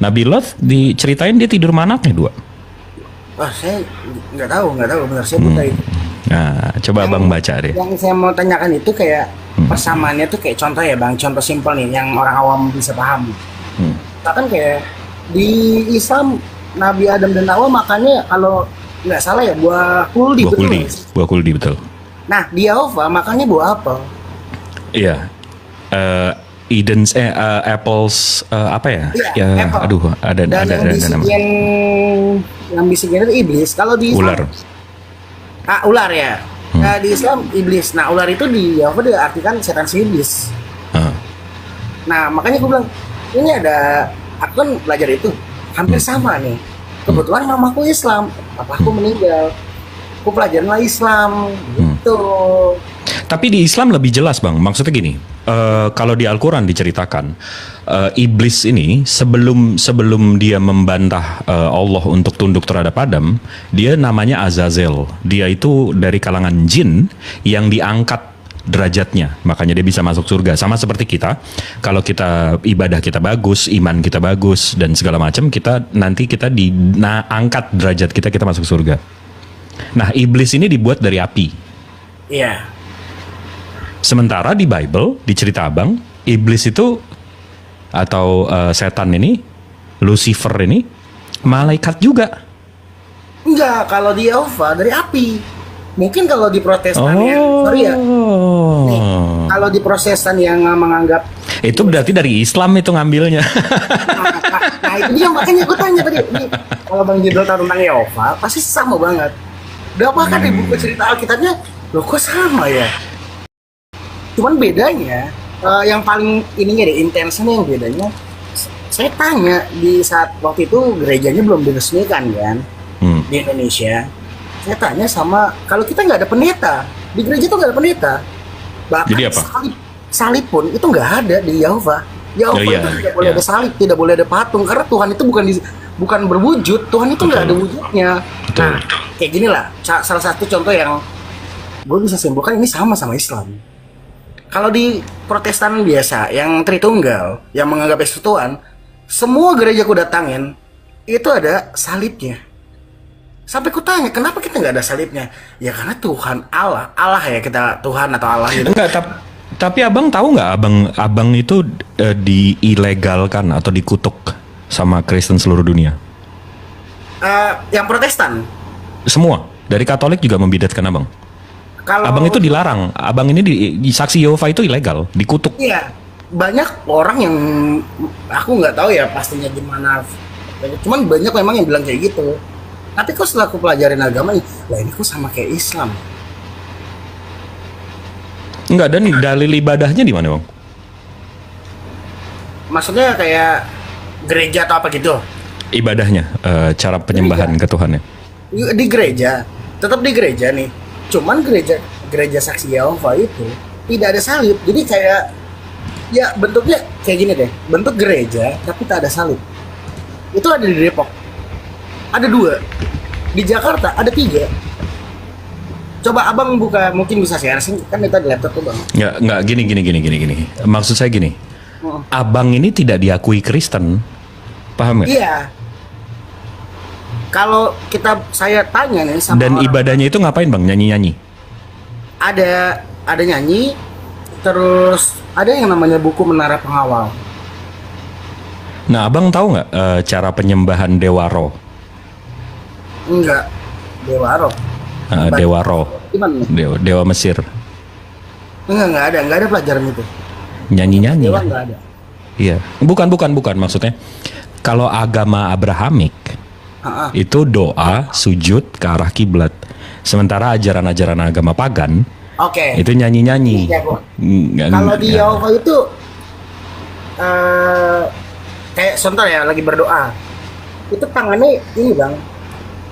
Nabi Lot diceritain dia tidur sama anaknya 2. Wah, saya nggak tahu benar, saya buta itu. Nah, coba Abang baca deh. Yang saya mau tanyakan itu kayak persamaannya tuh kayak contoh ya Bang, contoh simpel nih yang orang awam bisa paham. Kan kayak di Islam Nabi Adam dan Hawa makannya kalau nggak salah ya buah kuldi, betul nggak sih? Buah kuldi, betul. Nah, di Yehova makannya buah apa? Iya. Eden's apples apa ya? Iya, apple. Aduh, ada nama. Yang bisikin itu iblis. Kalau di Islam, Ular. Ular ya. Nah, di Islam iblis. Nah, ular itu di Yehova diartikan setan si iblis. Nah, makanya gue bilang ini ada, aku kan belajar itu hampir sama nih. Kebetulan mamaku Islam, papaku meninggal. Aku pelajaran Islam gitu. Tapi di Islam lebih jelas, Bang. Maksudnya gini, kalau di Al-Quran diceritakan, iblis ini sebelum dia membantah Allah untuk tunduk terhadap Adam, dia namanya Azazel. Dia itu dari kalangan jin yang diangkat derajatnya, makanya dia bisa masuk surga. Sama seperti kita, kalau kita ibadah kita bagus, iman kita bagus dan segala macam, nanti kita diangkat derajat kita masuk surga. Nah, iblis ini dibuat dari api. Iya. Sementara di Bible, di cerita Abang, iblis itu atau setan ini, Lucifer ini, malaikat juga. Enggak, kalau di Yehova dari api. Mungkin kalau di Protestan sorry ya. Nih, kalau di Protestan yang menganggap itu berarti dari Islam itu ngambilnya. Nah itu dia makanya gue tanya tadi. Ini, kalau Bang Jidol tahu tentang Yehova, pasti sama banget. Udah bahkan di buku cerita Alkitabnya, loh kok sama ya? Cuman bedanya, yang paling ininya deh, intensnya yang bedanya, saya tanya di saat waktu itu gerejanya belum diresmikan kan, di Indonesia. Saya tanya sama, kalau kita nggak ada pendeta, di gereja tuh nggak ada pendeta. Bahkan Jadi apa? salib pun itu nggak ada di Yehova. Yehova Iya, itu tidak boleh iya. ada salib, tidak boleh ada patung, karena Tuhan itu bukan berwujud, Tuhan itu nggak ada wujudnya. Betul. Nah, kayak gini lah, salah satu contoh yang gue bisa simpulkan ini sama Islam. Kalau di Protestan biasa, yang Tritunggal, yang menganggap Yesus Tuhan, semua gereja ku datangin itu ada salibnya. Sampai ku tanya, kenapa kita nggak ada salibnya? Ya karena Tuhan Allah ya kita Tuhan atau Allah gitu. Enggak, tapi abang tahu nggak abang itu diilegalkan atau dikutuk sama Kristen seluruh dunia? Yang Protestan. Semua dari Katolik juga membidatkan abang. Kalau Abang itu dilarang. Abang ini di saksi Yehova itu ilegal, dikutuk. iya, banyak orang yang aku nggak tahu ya pastinya gimana. Cuman banyak memang yang bilang kayak gitu. Tapi kok setelah aku pelajarin agama, lah ini kok sama kayak Islam. Enggak, dan dalil ibadahnya di mana, Bang? Maksudnya kayak gereja atau apa gitu? Ibadahnya, cara penyembahan ke Tuhan ya. Di gereja, tetap di gereja nih. Cuman gereja saksi Yehova itu tidak ada salib. Jadi kayak ya bentuknya kayak gini deh. Bentuk gereja tapi tak ada salib. Itu ada di Depok. Ada 2. Di Jakarta ada 3. Coba abang buka, mungkin bisa share sih. Kan itu ada laptop tuh bang. Enggak, gini. Maksud saya gini. Abang ini tidak diakui Kristen. Paham nggak? Iya. Kalau saya tanya nih sama Dan orang, ibadahnya itu ngapain, Bang? Nyanyi-nyanyi. ada nyanyi, terus ada yang namanya buku Menara Pengawal. Nah, abang tahu nggak cara penyembahan Dewa Roh? Enggak, Dewa Roh. Dewa Roh, Gimana nih? Dewa Mesir. Enggak ada pelajaran itu. Nyanyi-nyanyi. Dewa enggak ada. Iya. Bukan maksudnya. Kalau agama Abrahamik itu doa, sujud ke arah kiblat. Sementara ajaran-ajaran agama pagan Oke. itu nyanyi-nyanyi. Iya, Bu. Nggak- Kalau di nggak- Yehova itu kayak contoh ya lagi berdoa. Itu tangannya ini bang,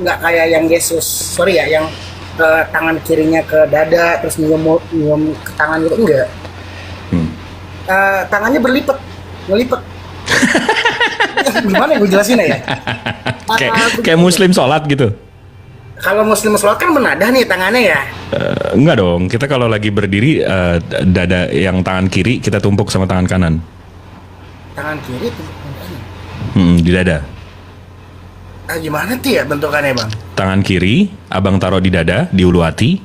nggak kayak yang Yesus. Sorry ya, yang tangan kirinya ke dada terus nyium ke tangan gitu enggak. Tangannya ngelipet. Gimana gue jelasin ya? kayak Muslim sholat gitu. Kalau Muslim sholat kan menadah nih tangannya ya. Enggak dong. Kita kalau lagi berdiri dada yang tangan kiri kita tumpuk sama tangan kanan. Tangan kiri tuh. Di dada. Gimana tuh ya bentukannya bang? Tangan kiri abang taruh di dada, di ulu hati.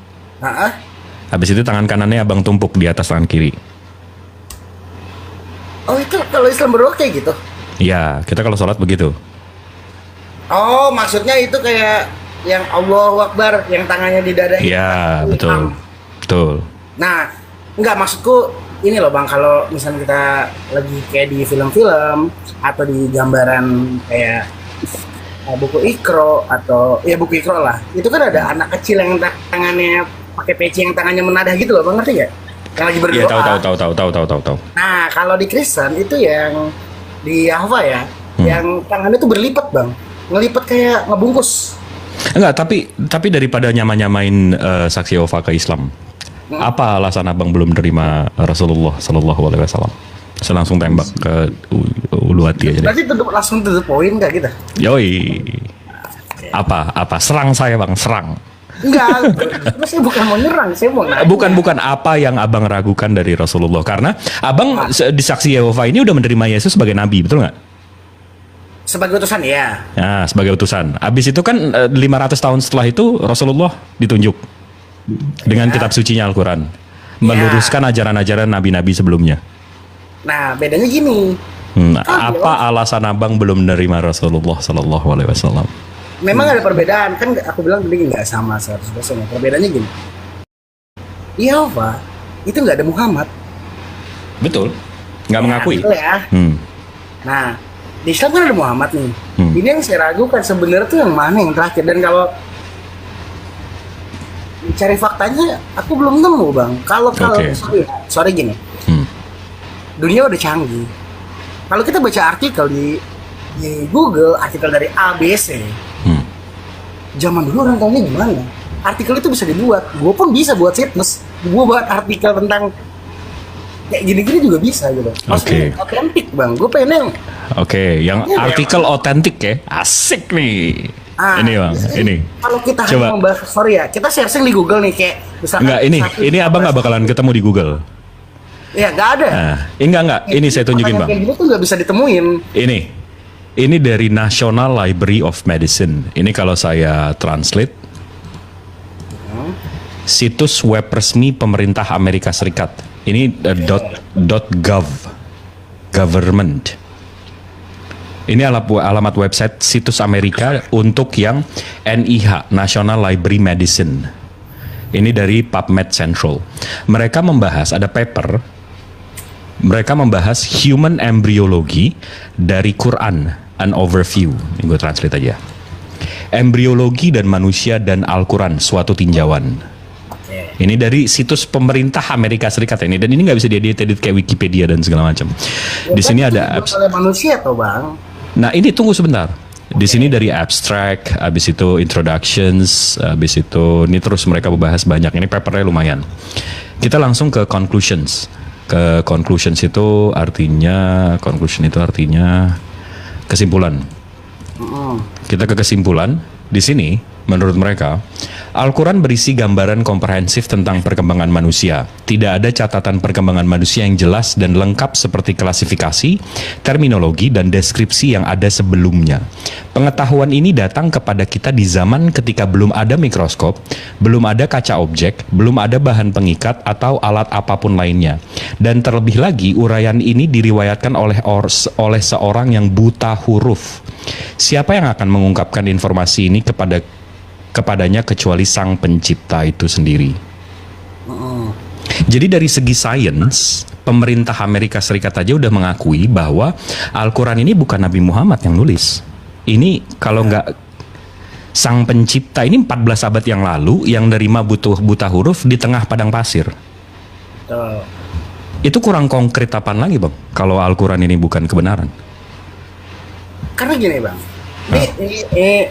Habis itu tangan kanannya abang tumpuk di atas tangan kiri. Oh itu kalau Islam berdoa kayak gitu? Ya, kita kalau sholat begitu. Oh maksudnya itu kayak yang Allahu Akbar yang tangannya di dada itu. Iya, betul. Betul. Nah, enggak maksudku ini loh bang, kalau misalnya kita lagi kayak di film-film atau di gambaran kayak buku Iqra atau ya buku Iqra lah, itu kan ada anak kecil yang tangannya pakai peci yang tangannya menadah gitu loh bang, ngerti nggak? Yang lagi berdoa. Iya, tahu. Nah, kalau di Kristen itu yang di Yahwa ya, yang tangannya tuh berlipat bang, ngelipet kayak ngebungkus. Enggak, tapi daripada nyamain saksi Yehova ke Islam, apa alasan abang belum terima Rasulullah Sallallahu Alaihi Wasallam? Saya langsung tembak ke ulu hati aja deh. Berarti langsung to the point nggak kita? Yoi. Apa? Serang saya bang, serang. Enggak, saya bukan mau nyerang, saya mau nanya. Bukan apa yang abang ragukan dari Rasulullah, karena abang di saksi Yehova ini udah menerima Yesus sebagai nabi, betul nggak? Sebagai utusan ya. Nah, sebagai utusan. Abis itu kan 500 tahun setelah itu Rasulullah ditunjuk dengan kitab sucinya Al-Quran, meluruskan ajaran-ajaran nabi-nabi sebelumnya. Nah, bedanya gini. Apa alasan abang belum menerima Rasulullah Sallallahu Alaihi Wasallam? Memang ada perbedaan, kan aku bilang tadi nggak sama 100%. Perbedaannya gini. Yehova itu nggak ada Muhammad. Betul. Nggak mengakui. Betul ya. Hmm. Nah, di Islam kan ada Muhammad nih. Ini yang saya ragukan sebenarnya tuh yang mana yang terakhir. Dan kalau cari faktanya, aku belum nemu bang. Kalau Oke. sorry gini, dunia udah canggih. Kalau kita baca artikel di Google, artikel dari ABC, zaman dulu orang tahunya gimana? Artikel itu bisa dibuat. Gue pun bisa buat situs. Gue buat artikel tentang kayak gini-gini juga bisa gitu. Maksudnya otentik bang. Gue pengen yang Oke, yang Iya, artikel otentik ya, asik nih. Ini bang, jadi ini. kalau kita Coba. hanya membahas, sorry ya, kita searching di Google nih kayak misalkan Enggak, ini abang nggak bakalan ketemu di Google. Ya nggak ada. Nah, enggak, ini saya tunjukin bang. Kayak gitu tuh nggak bisa ditemuin. Ini dari National Library of Medicine. Ini kalau saya translate, situs web resmi pemerintah Amerika Serikat. Ini .gov, government. Ini alamat website situs Amerika untuk yang NIH, National Library Medicine. Ini dari PubMed Central. Mereka membahas, ada paper, mereka membahas human embryology dari Quran, an overview. Ini gue translate aja. Embriologi dan manusia dan Al-Quran, suatu tinjauan. Ini dari situs pemerintah Amerika Serikat ini, dan ini nggak bisa diedit kayak Wikipedia dan segala macam. Di sini ada apps. Oleh manusia tuh bang. Nah ini tunggu sebentar. Di sini dari abstract, habis itu introductions, habis itu ini terus mereka membahas banyak. Ini papernya lumayan. Kita langsung ke conclusions. Ke conclusion itu artinya kesimpulan. Kita ke kesimpulan. Di sini menurut mereka Al-Quran berisi gambaran komprehensif tentang perkembangan manusia. Tidak ada catatan perkembangan manusia yang jelas dan lengkap seperti klasifikasi, terminologi, dan deskripsi yang ada sebelumnya. Pengetahuan ini datang kepada kita di zaman ketika belum ada mikroskop, belum ada kaca objek, belum ada bahan pengikat atau alat apapun lainnya. Dan terlebih lagi, uraian ini diriwayatkan oleh seorang yang buta huruf. Siapa yang akan mengungkapkan informasi ini kepadanya kecuali sang pencipta itu sendiri. Jadi dari segi sains, pemerintah Amerika Serikat aja udah mengakui bahwa Al-Quran ini bukan Nabi Muhammad yang nulis. Ini kalau nggak sang pencipta, ini 14 abad yang lalu yang nerima buta huruf di tengah padang pasir. Itu kurang konkret apaan lagi bang kalau Al-Quran ini bukan kebenaran? Karena gini bang, ini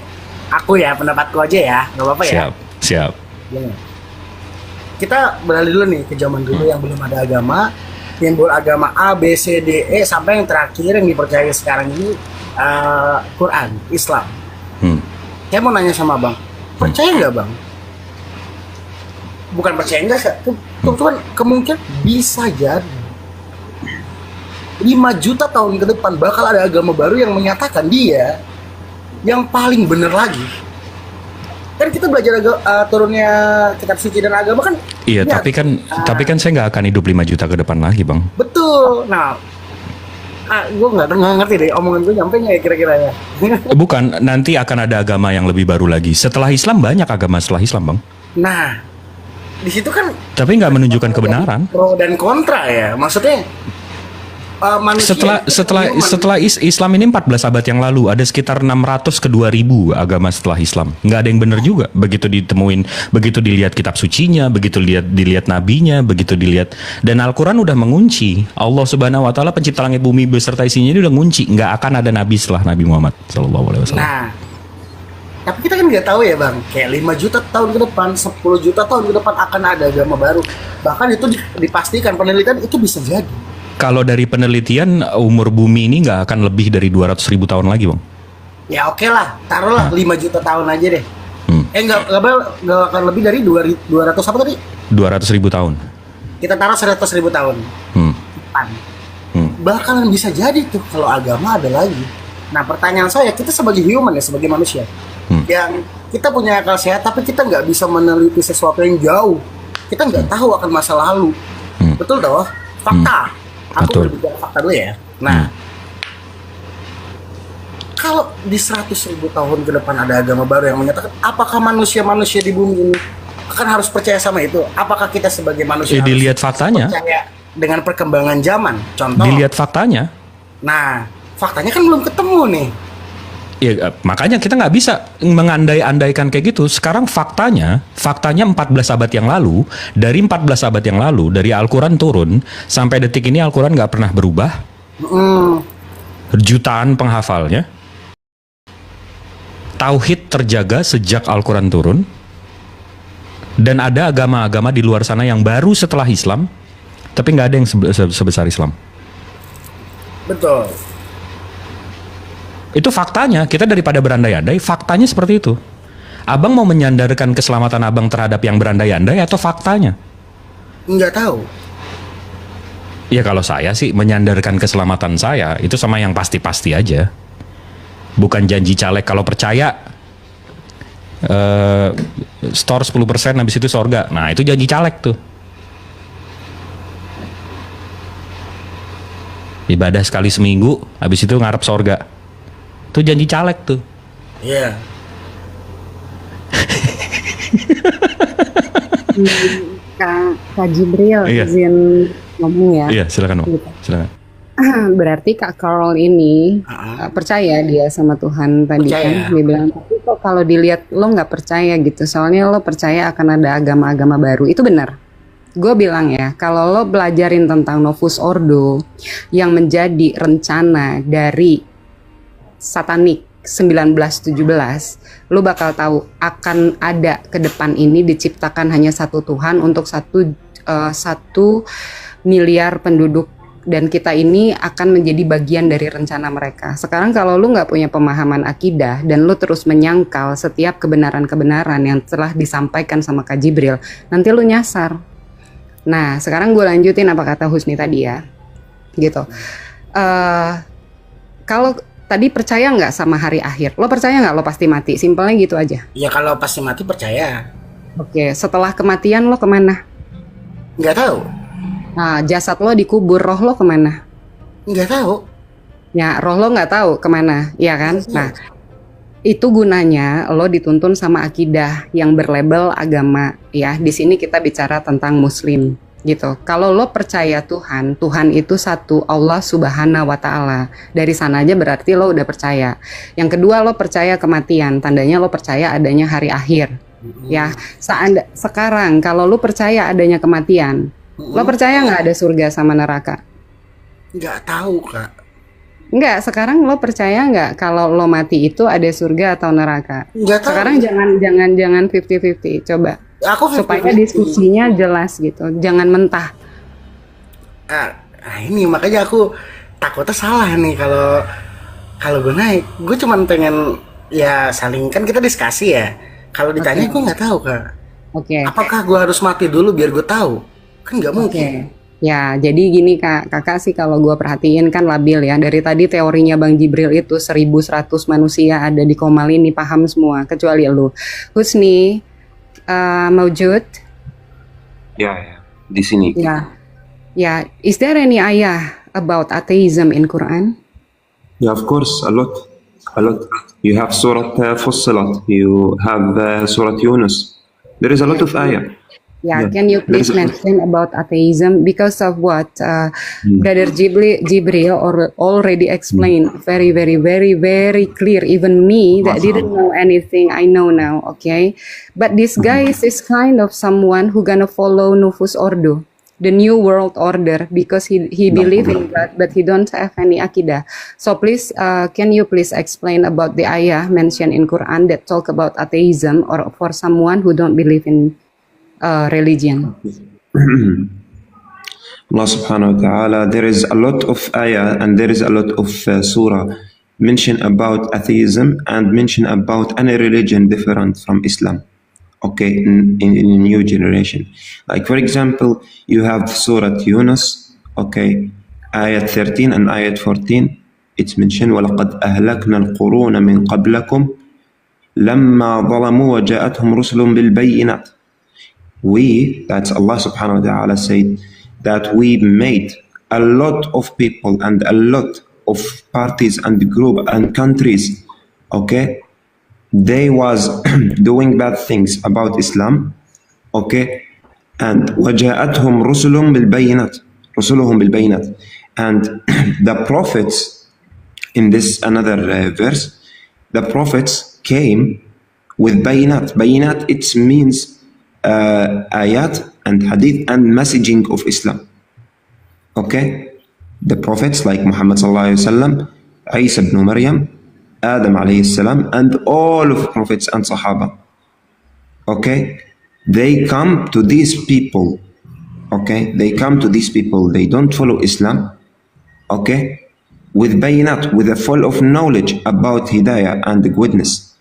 aku ya, pendapatku aja ya, nggak apa-apa ya. Siap. Gini. Kita beralih dulu nih ke zaman dulu yang belum ada agama, timbul agama A, B, C, D, E, sampai yang terakhir yang dipercaya sekarang ini Quran, Islam. Saya mau nanya sama bang, percaya nggak bang? Bukan percaya nggak, cuman kemungkinan bisa jadi 5 juta tahun ke depan bakal ada agama baru yang menyatakan dia yang paling bener lagi. Kan kita belajar turunnya kitab suci dan agama kan. Iya, ya, tapi kan saya nggak akan hidup 5 juta ke depan lagi bang. Betul. Nah, gue nggak ngerti deh omongan gue nyampe nggak ya kira-kira ya. Bukan, nanti akan ada agama yang lebih baru lagi. Setelah Islam banyak agama setelah Islam bang. Nah, di situ kan. Tapi nggak menunjukkan kebenaran. Pro dan kontra ya, maksudnya. Manusia setelah Islam ini 14 abad yang lalu ada sekitar 600 ke 2000 agama setelah Islam. Nggak ada yang benar juga. Begitu ditemuin, begitu dilihat kitab sucinya, begitu dilihat nabinya, begitu dilihat, dan Al-Quran udah mengunci. Allah Subhanahu Wa Taala pencipta langit bumi beserta isinya ini udah ngunci. Nggak akan ada nabi setelah Nabi Muhammad Sallallahu Alaihi Wasallam. Nah, tapi kita kan nggak tahu ya bang, kayak 5 juta tahun ke depan, 10 juta tahun ke depan akan ada agama baru. Bahkan itu dipastikan penelitian itu bisa jadi. Kalau dari penelitian, umur bumi ini nggak akan lebih dari 200.000 tahun lagi bang. Ya oke lah, taruhlah 5 juta tahun aja deh. Nggak akan lebih dari 200 apa tadi? 200.000 tahun. Kita taruh 100.000 tahun. Bakalan bisa jadi tuh kalau agama ada lagi. Nah pertanyaan saya, kita sebagai human ya, sebagai manusia, yang kita punya akal sehat, tapi kita nggak bisa meneliti sesuatu yang jauh. Kita nggak tahu akan masa lalu. Betul toh? Fakta. Aku berbicara fakta dulu ya. Nah, kalau di 100.000 tahun ke depan ada agama baru yang menyatakan, apakah manusia-manusia di bumi ini akan harus percaya sama itu? Apakah kita sebagai manusia dilihat faktanya, percaya dengan perkembangan zaman? Contoh. Dilihat faktanya. Nah, Faktanya kan belum ketemu nih. Ya, makanya kita nggak bisa mengandai-andaikan kayak gitu. Sekarang faktanya 14 abad yang lalu, dari 14 abad yang lalu, dari Al-Quran turun, sampai detik ini Al-Quran nggak pernah berubah. Jutaan penghafalnya. Tauhid terjaga sejak Al-Quran turun. Dan ada agama-agama di luar sana yang baru setelah Islam, tapi nggak ada yang sebesar Islam. Betul. Itu faktanya. Kita daripada berandai-andai, faktanya seperti itu. Abang mau menyandarkan keselamatan abang terhadap yang berandai-andai atau faktanya? Nggak tahu. Ya kalau saya sih menyandarkan keselamatan saya itu sama yang pasti-pasti aja. Bukan janji caleg. Kalau percaya store 10% habis itu sorga. Nah itu janji caleg tuh. Ibadah sekali seminggu habis itu ngarep sorga. Itu janji caleg tuh. Iya. Kak Jibril Iya. izin ngomong ya. Iya silakan Om. Gitu. Silakan. Berarti Kak Carol ini percaya dia sama Tuhan tadi Percaya. kan. Dia bilang, tapi kok kalau dilihat lo nggak percaya gitu. Soalnya lo percaya akan ada agama-agama baru. Itu benar. Gue bilang ya, kalau lo belajarin tentang Novus Ordo yang menjadi rencana dari satanik 1917, lo bakal tahu akan ada ke depan ini diciptakan hanya satu Tuhan untuk satu miliar penduduk, dan kita ini akan menjadi bagian dari rencana mereka. Sekarang kalau lu nggak punya pemahaman akidah dan lu terus menyangkal setiap kebenaran-kebenaran yang telah disampaikan sama Kak Jibril, nanti lu nyasar. Nah sekarang gue lanjutin apa kata Husni tadi ya, gitu. Kalau tadi percaya nggak sama hari akhir? Lo percaya nggak lo pasti mati? Simpelnya gitu aja. Ya kalau pasti mati percaya. Oke, setelah kematian lo kemana? Nggak tahu. Nah, jasad lo dikubur, roh lo kemana? Nggak tahu. Ya, roh lo nggak tahu kemana, ya kan? Nah, itu gunanya lo dituntun sama akidah yang berlabel agama, ya. Di sini kita bicara tentang Muslim, gitu. Kalau lo percaya Tuhan, Tuhan itu satu, Allah Subhanahu wa Ta'ala. Dari sana aja berarti lo udah percaya. Yang kedua, lo percaya kematian, tandanya lo percaya adanya hari akhir, ya. Sekarang kalau lo percaya adanya kematian, lo percaya nggak ada surga sama neraka? Nggak tahu, Kak. Enggak, sekarang lo percaya nggak kalau lo mati itu ada surga atau neraka? Nggak tahu. Sekarang jangan 50-50, coba. Aku Supaya 50-50. diskusinya jelas gitu, jangan mentah. Nah ini makanya aku takutnya salah nih kalau gue naik. Gue cuman pengen ya saling, kan kita diskusi ya. Kalau ditanya gue nggak tahu, Kak. Oke. Apakah gue harus mati dulu biar gue tahu? Kan nggak mungkin. Oke. Ya, jadi gini kakak sih kalau gue perhatiin kan labil ya. Dari tadi teorinya Bang Jibril itu 1100 manusia ada di Komal ini paham semua, kecuali lu. Husni, Maujud? Ya, di sini. Ya, is there any ayah about atheism in Quran? Yeah, of course, a lot. You have Surah Fussilat, you have Surah Yunus. There is a lot of ayah. Yeah, Yeah. can you please mention about atheism, because of what Brother Jibril already explained very clear. Even me that didn't know anything, I know now. Okay, but this guy is kind of someone who gonna follow Novus Ordo, the new world order, because he believe in God, but he don't have any akidah. So please, can you please explain about the ayah mentioned in Quran that talk about atheism, or for someone who don't believe in religion? Allah subhanahu wa ta'ala, there is a lot of ayah and there is a lot of surah mention about atheism and mention about any religion different from Islam. Okay, in a new generation. Like for example, you have Surah Yunus, okay, ayat 13 and ayat 14. It's mentioned, وَلَقَدْ أَهْلَكْنَا الْقُرُونَ مِنْ قَبْلَكُمْ لَمَّا ظَلَمُوا وَجَاءَتْهُمْ رُسُلٌ بِالْبَيِّنَاتِ. We, that's Allah subhanahu wa ta'ala said, that we made a lot of people and a lot of parties and group and countries, okay, they was doing bad things about Islam, okay, and وَجَاءَتْهُمْ رُسُلُهُم بِالْبَيِّنَاتِ, and the prophets in this another verse, the prophets came with bayinat. Bayinat, it means ayat and hadith and messaging of Islam. Okay, the prophets like Muhammad sallallahu alaihi wasallam, Isa ibn Maryam, Adam alayhi salam, and all of prophets and Sahaba. Okay, they come to these people. Okay, they come to these people. They don't follow Islam. Okay, with bayinat, with a full of knowledge about hidayah and goodness.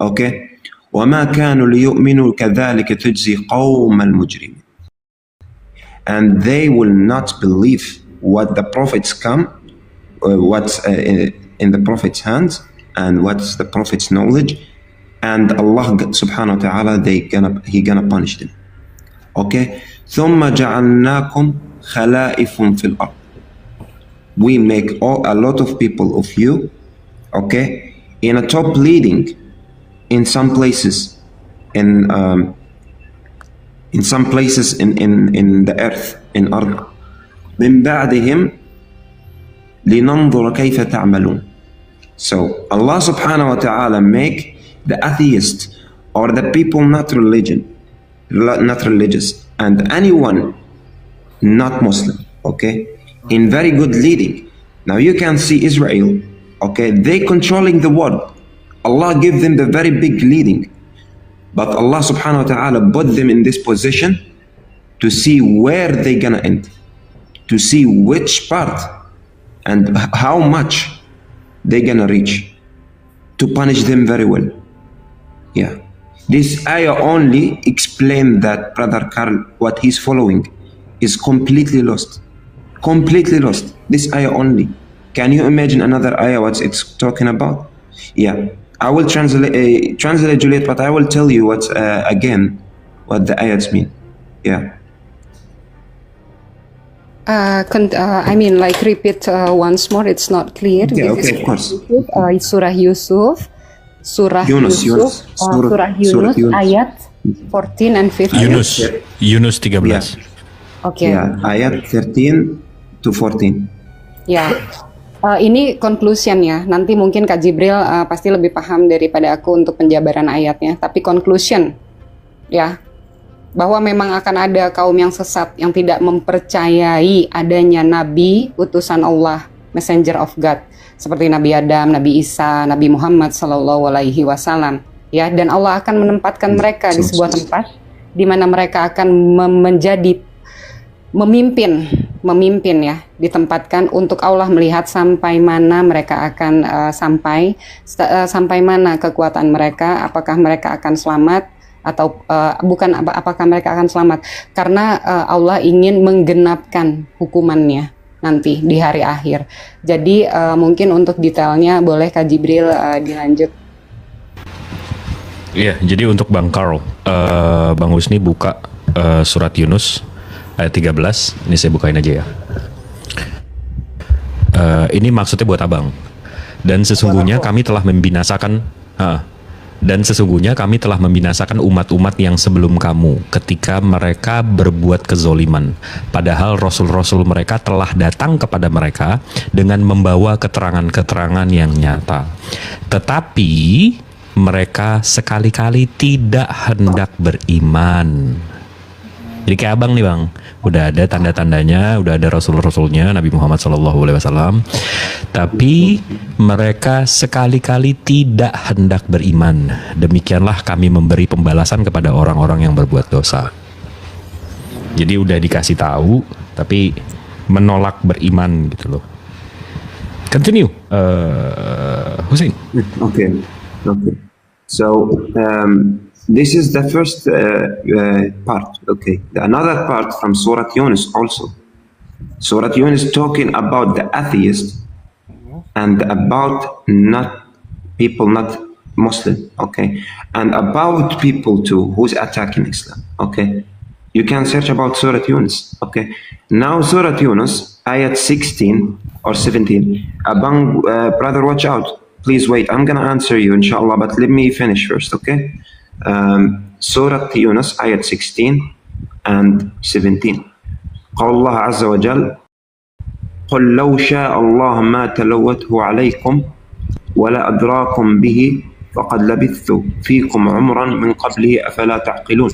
Okay, وما كانوا ليؤمنوا كذلك تجزي قوم المجرمين. And they will not believe what the prophets come, what's in the prophet's hands, and what's the prophet's knowledge, and Allah subhanahu wa ta'ala, he gonna punish them. Okay, ثم جعلناكم خلائف في الأرض. We make a lot of people of you, okay, in a top leading in some places, in some places in the earth, in أرض. من بعدهم لننظر كيف تعملون. So Allah subhanahu wa ta'ala make the atheist or the people not religious, and anyone not Muslim, okay, in very good leading. Now you can see Israel, okay, they controlling the world. Allah give them the very big leading, but Allah subhanahu wa ta'ala put them in this position to see where they gonna end, to see which part and how much they gonna reach, to punish them very well. Yeah, this ayah only explain that Brother Carl, what he's following is completely lost. Completely lost. This ayah only. Can you imagine another ayah what it's talking about? Yeah, I will translate Juliet, but I will tell you what again what the ayats mean. Yeah. I mean, like, repeat once more. It's not clear. Yeah, This okay, of course. Surah Yusuf, Surah Yunus, Yusuf, Surah Yunus, ayat 14 and 15. Yunus 13. Oke. Yeah, ayat 13 to 14. Ya, ini conclusion ya. Nanti mungkin Kak Jibril pasti lebih paham daripada aku untuk penjabaran ayatnya. Tapi conclusion, ya, bahwa memang akan ada kaum yang sesat yang tidak mempercayai adanya Nabi utusan Allah, Messenger of God, seperti Nabi Adam, Nabi Isa, Nabi Muhammad Sallallahu Alaihi Wasallam. Ya, dan Allah akan menempatkan mereka di sebuah tempat di mana mereka akan menjadi memimpin ya, ditempatkan untuk Allah melihat sampai mana mereka akan sampai mana kekuatan mereka, apakah mereka akan selamat atau bukan, apakah mereka akan selamat, karena Allah ingin menggenapkan hukumannya nanti di hari akhir. Jadi mungkin untuk detailnya boleh Kak Jibril dilanjut. Iya, jadi untuk Bang Carl, Bang Husni buka surat Yunus ayat 13. Ini saya bukain aja ya. Ini maksudnya buat abang. Dan sesungguhnya kami telah membinasakan umat-umat yang sebelum kamu ketika mereka berbuat kezoliman. Padahal rasul-rasul mereka telah datang kepada mereka dengan membawa keterangan-keterangan yang nyata. Tetapi mereka sekali-kali tidak hendak beriman. Jadi kayak abang nih bang, udah ada tanda-tandanya, udah ada rasul-rasulnya Nabi Muhammad SAW, tapi mereka sekali-kali tidak hendak beriman. Demikianlah kami memberi pembalasan kepada orang-orang yang berbuat dosa. Jadi udah dikasih tahu, tapi menolak beriman gitu loh. Continue, Hussein. Okay. So this is the first part. Okay, another part from Surah Yunus also. Surah Yunus talking about the atheist and about not Muslim. Okay, and about people too who's attacking Islam. Okay, you can search about Surah Yunus. Okay, now Surah Yunus ayat 16 or 17. Abang, brother, watch out. Please wait. I'm gonna answer you, inshallah. But let me finish first. Okay. Surah Yunus ayat 16 and 17. قال الله عز وجل قل لو شاء الله ما تلوته عليكم ولا أدراكم به فقد لبثت فيكم عمرا من قبله أفلا تعقلون.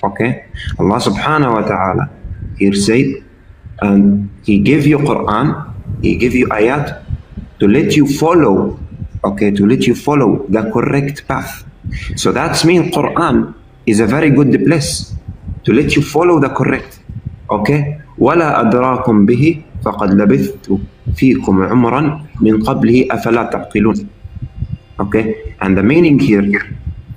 Okay, Allah subhanahu wa ta'ala here said, and He gave you Quran, He gave you ayat to let you follow, okay, to let you follow the correct path. So that means Quran is a very good place to let you follow the correct. Okay, ولا أدراكم به فقد لبثت فيكم عمرا من قبله أفلا تعقلون. Okay, and the meaning here,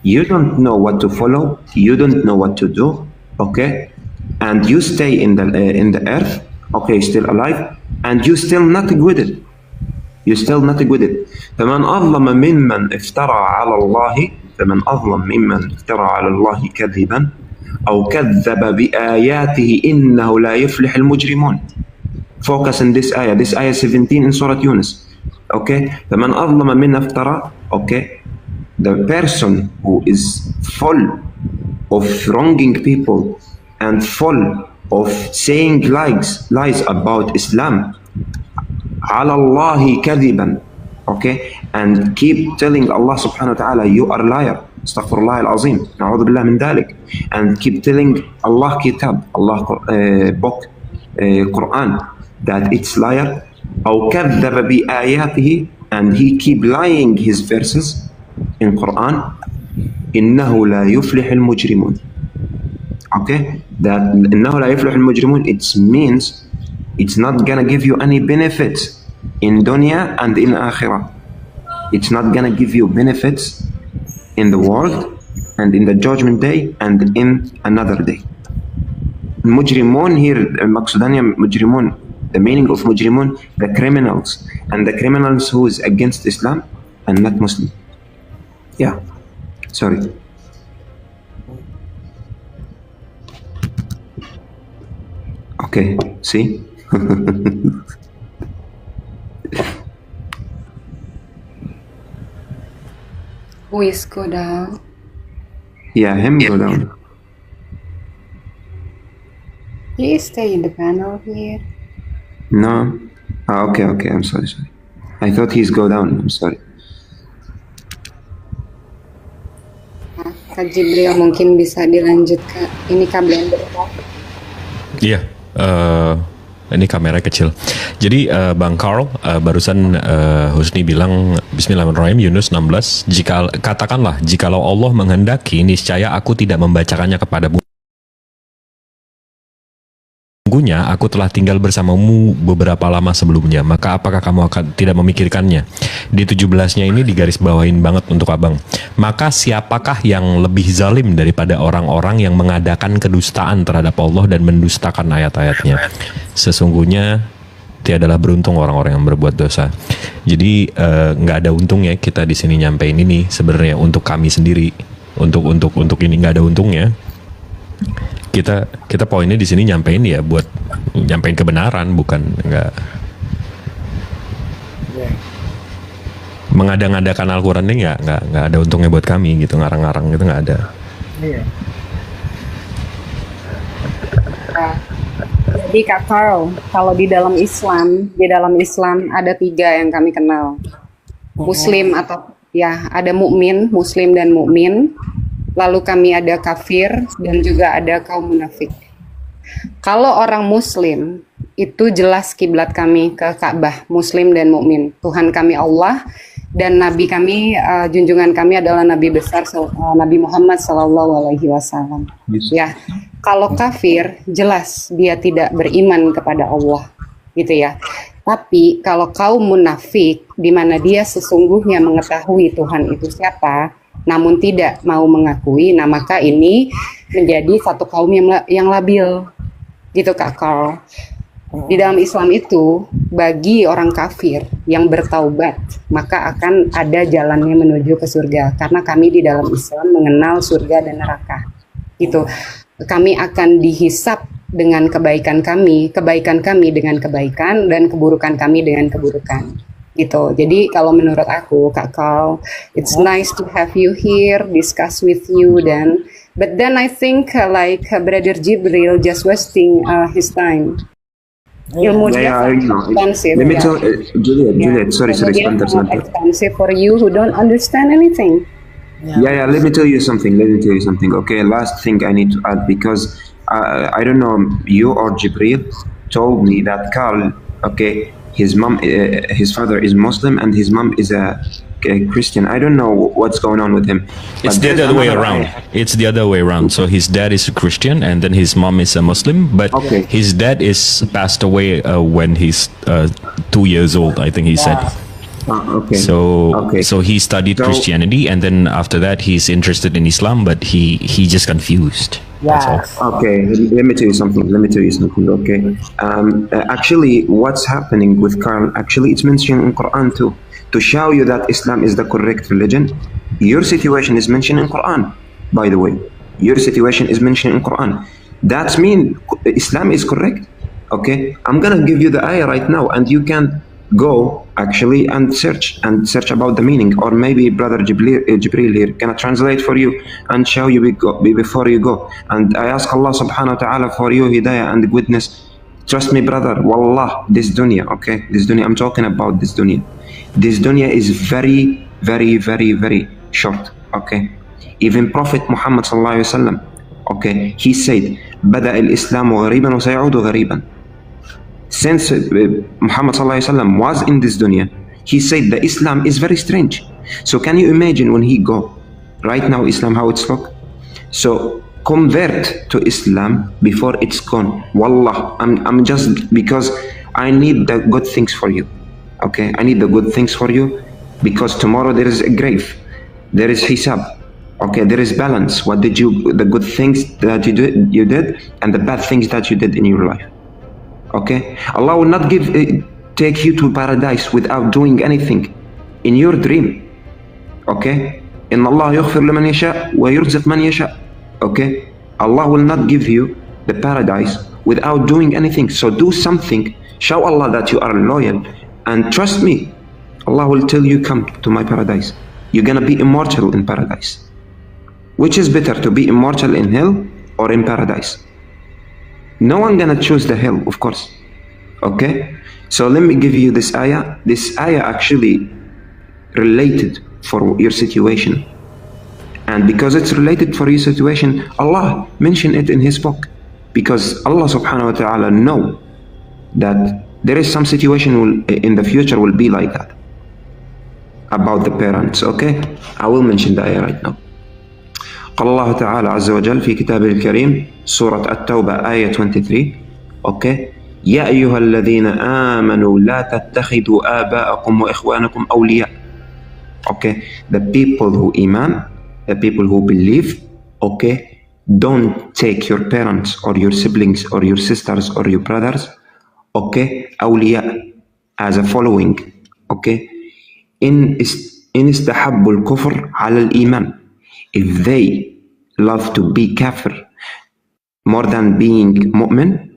you don't know what to follow, you don't know what to do, okay, and you stay in the earth, okay, still alive, and you still nothing with it. You still nothing with it. فمن أظلم ممن افترى على الله فمن أظلم ممن افترى على الله كذبا أو كذب بآياته إنه لا يفلح المجرمون. Focus on this ayah. This ayah 17 in Surah Yunus. Okay. فمن أظلم ممن افترى. Okay. The person who is full of wronging people and full of saying lies about Islam. على الله كذبا. Okay, and keep telling Allah subhanahu wa ta'ala, you are liar. Astaghfirullah al-azim. Na'udhu billah min dhalik. And keep telling Allah kitab, Allah book, Quran, that it's liar. أو كذب بآياته, and he keep lying his verses in Quran. إنه لا يفلح المجرمون. Okay, that إنه لا يفلح المجرمون, it means it's not gonna give you any benefits in dunya and in akhirah. It's not gonna give you benefits in the world and in the judgment day and in another day. Mujrimun here, مقصودانيا مجرمون, the meaning of mujrimun, the criminals, and the criminals who is against Islam and not Muslim. Yeah, sorry. Okay, see? Who is go down? Yeah, him go down. He stay in the panel here. No? Okay, I'm sorry. I thought he's go down, I'm sorry. Kak Jibril mungkin bisa dilanjut ke ini Kak Blender. Iya, ini kamera kecil. Jadi Bang Carl, barusan Husni bilang Bismillahirrahmanirrahim Yunus 16, katakanlah jikalau Allah menghendaki niscaya aku tidak membacakannya kepadamu. Sesungguhnya aku telah tinggal bersamamu beberapa lama sebelumnya, maka apakah kamu akan tidak memikirkannya? Di 17-nya ini digarisbawahin banget untuk abang. Maka siapakah yang lebih zalim daripada orang-orang yang mengadakan kedustaan terhadap Allah dan mendustakan ayat-ayatnya? Sesungguhnya tiadalah beruntung orang-orang yang berbuat dosa. Jadi nggak ada untungnya kita di sini nyampein ini sebenarnya untuk kami sendiri, untuk ini nggak ada untungnya. Kita poinnya di sini nyampein ya buat nyampein kebenaran, bukan nggak mengada-ngadakan Al-Quran ini nggak ada untungnya buat kami gitu, ngarang-ngarang gitu nggak ada. Jadi Kak Carl, kalau di dalam Islam ada 3 yang kami kenal. Muslim atau ya ada mukmin, muslim dan mukmin. Lalu kami ada kafir dan juga ada kaum munafik. Kalau orang muslim itu jelas kiblat kami ke Ka'bah, muslim dan mukmin. Tuhan kami Allah dan nabi kami, junjungan kami adalah nabi besar Nabi Muhammad SAW. Ya. Kalau kafir jelas dia tidak beriman kepada Allah, gitu ya. Tapi kalau kaum munafik di mana dia sesungguhnya mengetahui Tuhan itu siapa, namun tidak mau mengakui, nah maka ini menjadi satu kaum yang labil, gitu Kak Carl. Di dalam Islam itu, bagi orang kafir yang bertaubat, maka akan ada jalannya menuju ke surga. Karena kami di dalam Islam mengenal surga dan neraka. Gitu. Kami akan dihisap dengan kebaikan kami dengan kebaikan, dan keburukan kami dengan keburukan. Gitu. Jadi kalau menurut aku Kak Carl, it's nice to have you here, discuss with you but then I think like Brother Jibril just wasting his time. Ilmu dia Yeah, I sangat know. expensive. Let me Ya. tell Juliet, sorry, Ilmu dia sebentar, sangat sebentar. expensive for you who don't understand anything. Yeah, let me tell you something. Okay, last thing I need to add because I don't know, you or Jibril told me that Carl, okay, his father is Muslim and his mom is a Christian. I don't know what's going on with him. It's But the there's other way another around. ayah. It's the other way around. So his dad is a Christian and then his mom is a Muslim. But Okay. his dad is passed away when he's 2 years old, I think he said. Okay. So okay. so he studied So- Christianity and then after that he's interested in Islam, but he just confused. That's all. Yes. Okay, let me tell you something. Okay. Actually, what's happening with Carl? Actually, it's mentioned in Quran too, to show you that Islam is the correct religion. Your situation is mentioned in Quran. By the way, your situation is mentioned in Quran. That means Islam is correct. Okay, I'm gonna give you the ayah right now, and you can go actually and search about the meaning, or maybe brother Jibril here can translate for you and show you before you go. And I ask Allah subhanahu wa ta'ala for you hidayah and goodness. Trust me, brother, wallah, this dunya, okay, this dunya, I'm talking about this dunya. This dunya is very, very, very, very short, okay. Even Prophet Muhammad sallallahu alaihi wasallam, okay, he said, "Bada al-Islam ghariban wa sayaudu ghariban." Since Muhammad sallallahu alaihi wasallam was in this dunya, he said the Islam is very strange. So can you imagine when he go right now Islam how it's look? So convert to Islam before it's gone. Wallah, I'm just because I need the good things for you. Okay, I need the good things for you because tomorrow there is a grave, there is hisab. Okay, there is balance. What did you, the good things that you did, and the bad things that you did in your life. Okay, Allah will not take you to paradise without doing anything in your dream. Okay, إن الله يغفر لمن يشاء ويرزق من يشاء. Okay, Allah will not give you the paradise without doing anything. So do something. Show Allah that you are loyal, and trust me, Allah will tell you, come to my paradise. You're gonna be immortal in paradise. Which is better, to be immortal in hell or in paradise? No one gonna choose the hell, of course. Okay, so let me give you this ayah. This ayah actually related for your situation, and because it's related for your situation, Allah mentioned it in His book, because Allah subhanahu wa ta'ala know that there is some situation in the future will be like that about the parents. Okay, I will mention the ayah right now. قال الله تعالى عز وجل في كتابه الكريم سورة التوبة آية 23. Okay, يا أيها الذين آمنوا لا تتخذوا آباءكم وإخوانكم أولياء. Okay, the people who iman, the people who believe, okay, don't take your parents or your siblings or your sisters or your brothers, okay, أولياء, as a following. Okay, إن استحبوا الكفر على الإيمان. If they love to be kafir more than being mu'min,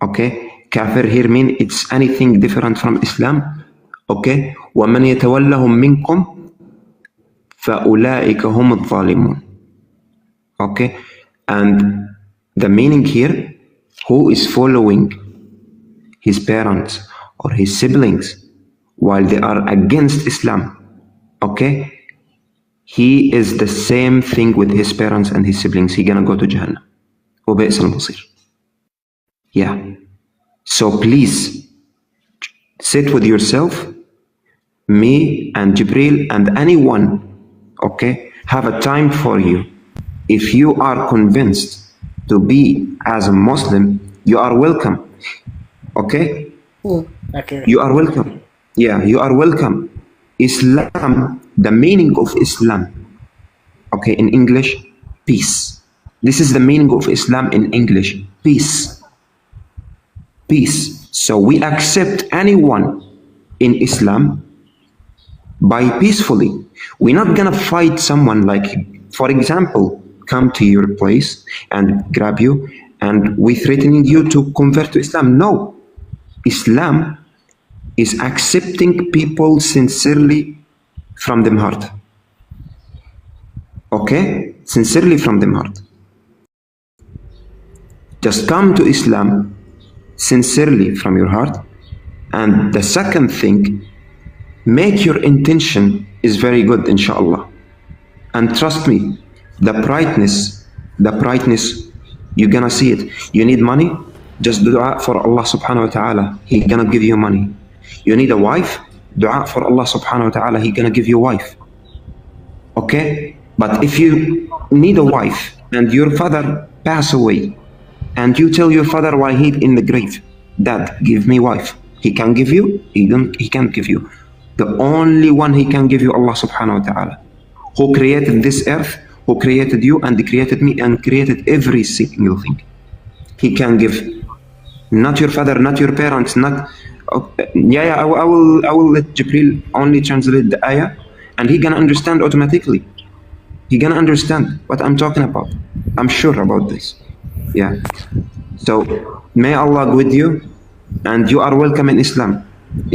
okay, kafir here means it's anything different from Islam, okay, وَمَنْ يَتَوَلَّهُمْ مِنْكُمْ فَأُولَٰئِكَ هُمُ الظَّالِمُونَ. Okay, and the meaning here, who is following his parents or his siblings while they are against Islam, okay, he is the same thing with his parents and his siblings. He's gonna go to Jahannam. وبئس المصير. Yeah. So please sit with yourself, me and Jibril and anyone, okay, have a time for you. If you are convinced to be as a Muslim, you are welcome. Okay? Okay. You are welcome. Yeah, you are welcome. Islam, the meaning of Islam, okay, in English, peace. This is the meaning of Islam in English, peace. Peace. So we accept anyone in Islam by peacefully. We're not gonna fight someone like, for example, come to your place and grab you and we threatening you to convert to Islam. No. Islam is accepting people sincerely from the heart. Okay? Sincerely from the heart. Just come to Islam sincerely from your heart. And the second thing, make your intention is very good, inshallah. And trust me, the brightness, you're gonna see it. You need money, just dua for Allah subhanahu wa ta'ala, He gonna give you money. You need a wife, dua for Allah subhanahu wa ta'ala, He gonna give you a wife. Okay? But if you need a wife and your father pass away, and you tell your father while he in the grave, Dad, give me wife. He can give you, he can't give you. The only one He can give you, Allah subhanahu wa ta'ala, who created this earth, who created you and created me and created every single thing. He can give, not your father, not your parents, not. I will let Jibril only translate the ayah, and he gonna understand automatically. He gonna understand what I'm talking about. I'm sure about this. Yeah. So may Allah go with you, and you are welcome in Islam,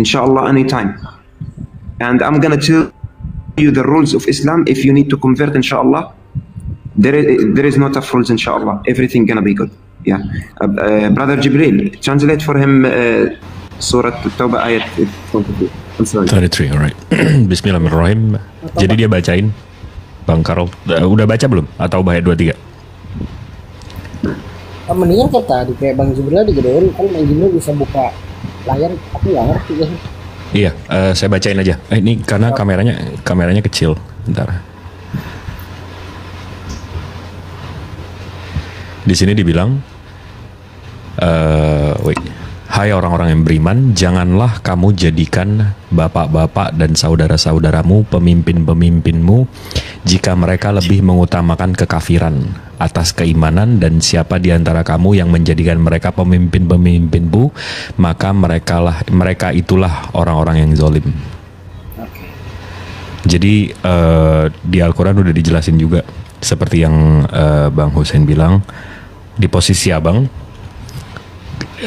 inshallah, anytime. And I'm gonna tell you the rules of Islam. If you need to convert, inshallah, there is no tough rules, inshallah. Everything gonna be good. Yeah. Brother Jibril, translate for him Surah At-Taubah ayat 23. I'm sorry. 33, alright. Bismillahirrahmanirrahim. Jadi dia bacain, Bang Karol. Udah baca belum? Atau ayat 23? Mendingan kayak tadi, kayak Bang Jibril digedein, kan Bang Jibril bisa buka layar, aku nggak ngerti ya. Iya, saya bacain aja. Ini karena kameranya kecil. Bentar. Di sini dibilang, hai orang-orang yang beriman, janganlah kamu jadikan bapak-bapak dan saudara-saudaramu pemimpin-pemimpinmu jika mereka lebih mengutamakan kekafiran atas keimanan, dan siapa di antara kamu yang menjadikan mereka pemimpin-pemimpinmu, maka mereka itulah orang-orang yang zalim. Jadi di Al-Quran udah dijelasin juga, seperti yang Bang Hussein bilang, di posisi abang,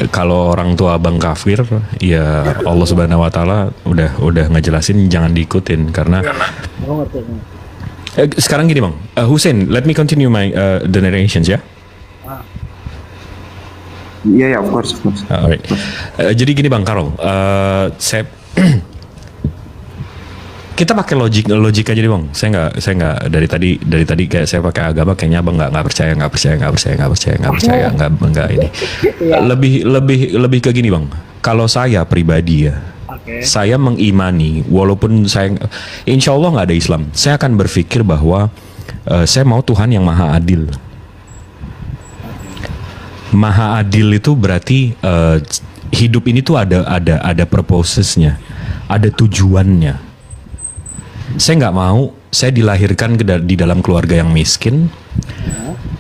kalau orang tua abang kafir, ya Allah Subhanahu Wa Taala udah ngejelasin jangan diikutin, karena sekarang gini Bang, Hussein, let me continue my the narrations ya. Yeah, of course. Alright. Jadi gini Bang Karol, saya kita pakai logik aja deh Bang. Saya nggak dari tadi kayak saya pakai agama, kayaknya Abang nggak percaya nggak ini. Lebih ke gini Bang. Kalau saya pribadi ya, saya mengimani, walaupun saya insya Allah nggak ada Islam, saya akan berpikir bahwa saya mau Tuhan yang maha adil. Maha adil itu berarti hidup ini tuh ada purpose-nya, ada tujuannya. Saya nggak mau saya dilahirkan di dalam keluarga yang miskin.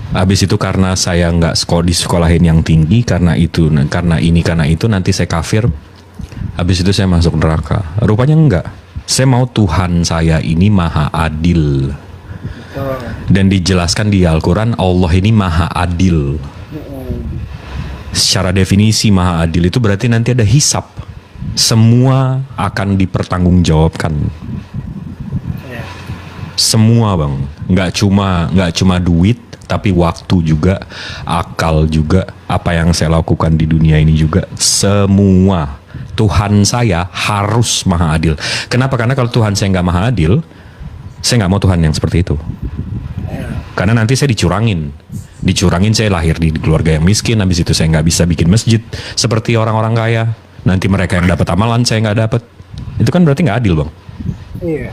Habis itu karena saya nggak disekolahin yang tinggi, karena itu nanti saya kafir. Habis itu saya masuk neraka. Rupanya enggak. Saya mau Tuhan saya ini maha adil. Dan dijelaskan di Al-Quran, Allah ini maha adil. Secara definisi maha adil itu berarti nanti ada hisab. Semua akan dipertanggungjawabkan. Semua Bang, nggak cuma duit, tapi waktu juga, akal juga, apa yang saya lakukan di dunia ini juga, semua. Tuhan saya harus maha adil. Kenapa? Karena kalau Tuhan saya nggak maha adil, saya nggak mau Tuhan yang seperti itu. Karena nanti saya dicurangin saya lahir di keluarga yang miskin, habis itu saya nggak bisa bikin masjid seperti orang-orang kaya. Nanti mereka yang dapat amalan, saya nggak dapat. Itu kan berarti nggak adil Bang. Iya.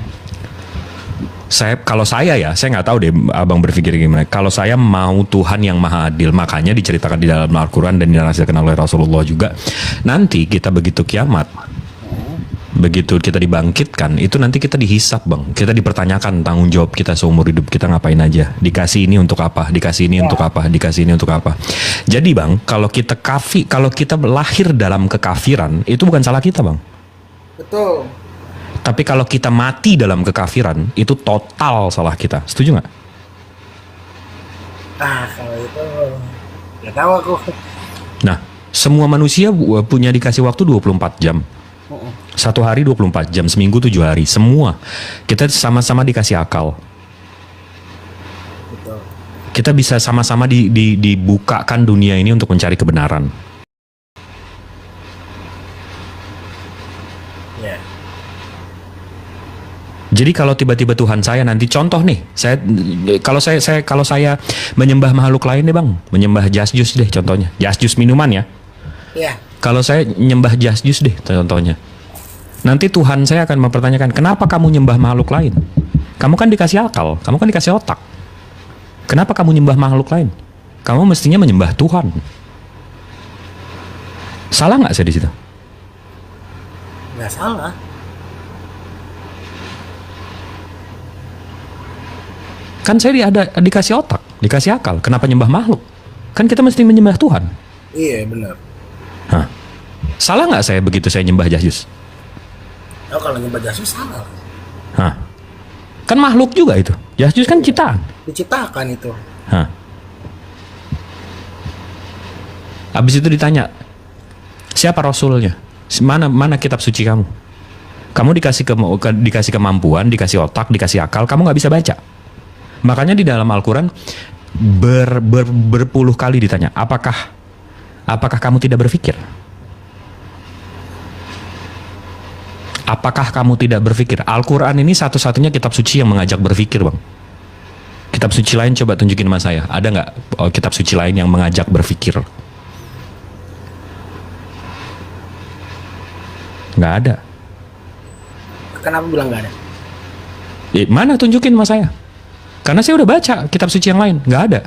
Kalau saya nggak tahu deh Abang berpikir gimana. Kalau saya mau Tuhan yang maha adil, makanya diceritakan di dalam Al-Quran dan dinarasikan oleh Rasulullah juga. Nanti kita begitu kiamat, begitu kita dibangkitkan, itu nanti kita dihisap Bang. Kita dipertanyakan tanggung jawab kita seumur hidup kita ngapain aja. Dikasih ini untuk apa? Dikasih ini untuk apa? Dikasih ini untuk apa? Jadi Bang, kalau kita lahir dalam kekafiran, itu bukan salah kita Bang. Betul. Tapi kalau kita mati dalam kekafiran, itu total salah kita. Setuju nggak? Kalau itu nggak tahu aku. Nah, semua manusia punya dikasih waktu 24 jam. Satu hari 24 jam, seminggu 7 hari. Semua. Kita sama-sama dikasih akal. Betul. Kita bisa sama-sama dibukakan dunia ini untuk mencari kebenaran. Jadi kalau tiba-tiba Tuhan saya nanti contoh nih, kalau saya menyembah makhluk lain deh bang, menyembah jas jus deh contohnya, jas jus minuman ya. Iya. Kalau saya nyembah jas jus deh contohnya, nanti Tuhan saya akan mempertanyakan kenapa kamu nyembah makhluk lain? Kamu kan dikasih akal, kamu kan dikasih otak. Kenapa kamu nyembah makhluk lain? Kamu mestinya menyembah Tuhan. Salah nggak saya di situ? Nggak salah. Kan saya dikasih otak, dikasih akal. Kenapa nyembah makhluk? Kan kita mesti menyembah Tuhan. Iya benar. Hah. Salah nggak saya begitu saya nyembah Yesus? Oh kalau nyembah Yesus salah. Hah. Kan makhluk juga itu. Yesus kan ciptaan. Diciptakan itu. Hah. Habis itu ditanya, siapa rasulnya? Mana kitab suci kamu? Kamu dikasih kemampuan, dikasih otak, dikasih akal, kamu nggak bisa baca. Makanya di dalam Al-Quran berpuluh kali ditanya, apakah kamu tidak berpikir? Apakah kamu tidak berpikir? Al-Quran ini satu-satunya kitab suci yang mengajak berpikir, bang. Kitab suci lain coba tunjukin sama saya. Ada nggak kitab suci lain yang mengajak berpikir? Nggak ada. Kenapa bilang nggak ada? Mana tunjukin sama saya? Karena saya udah baca kitab suci yang lain, nggak ada.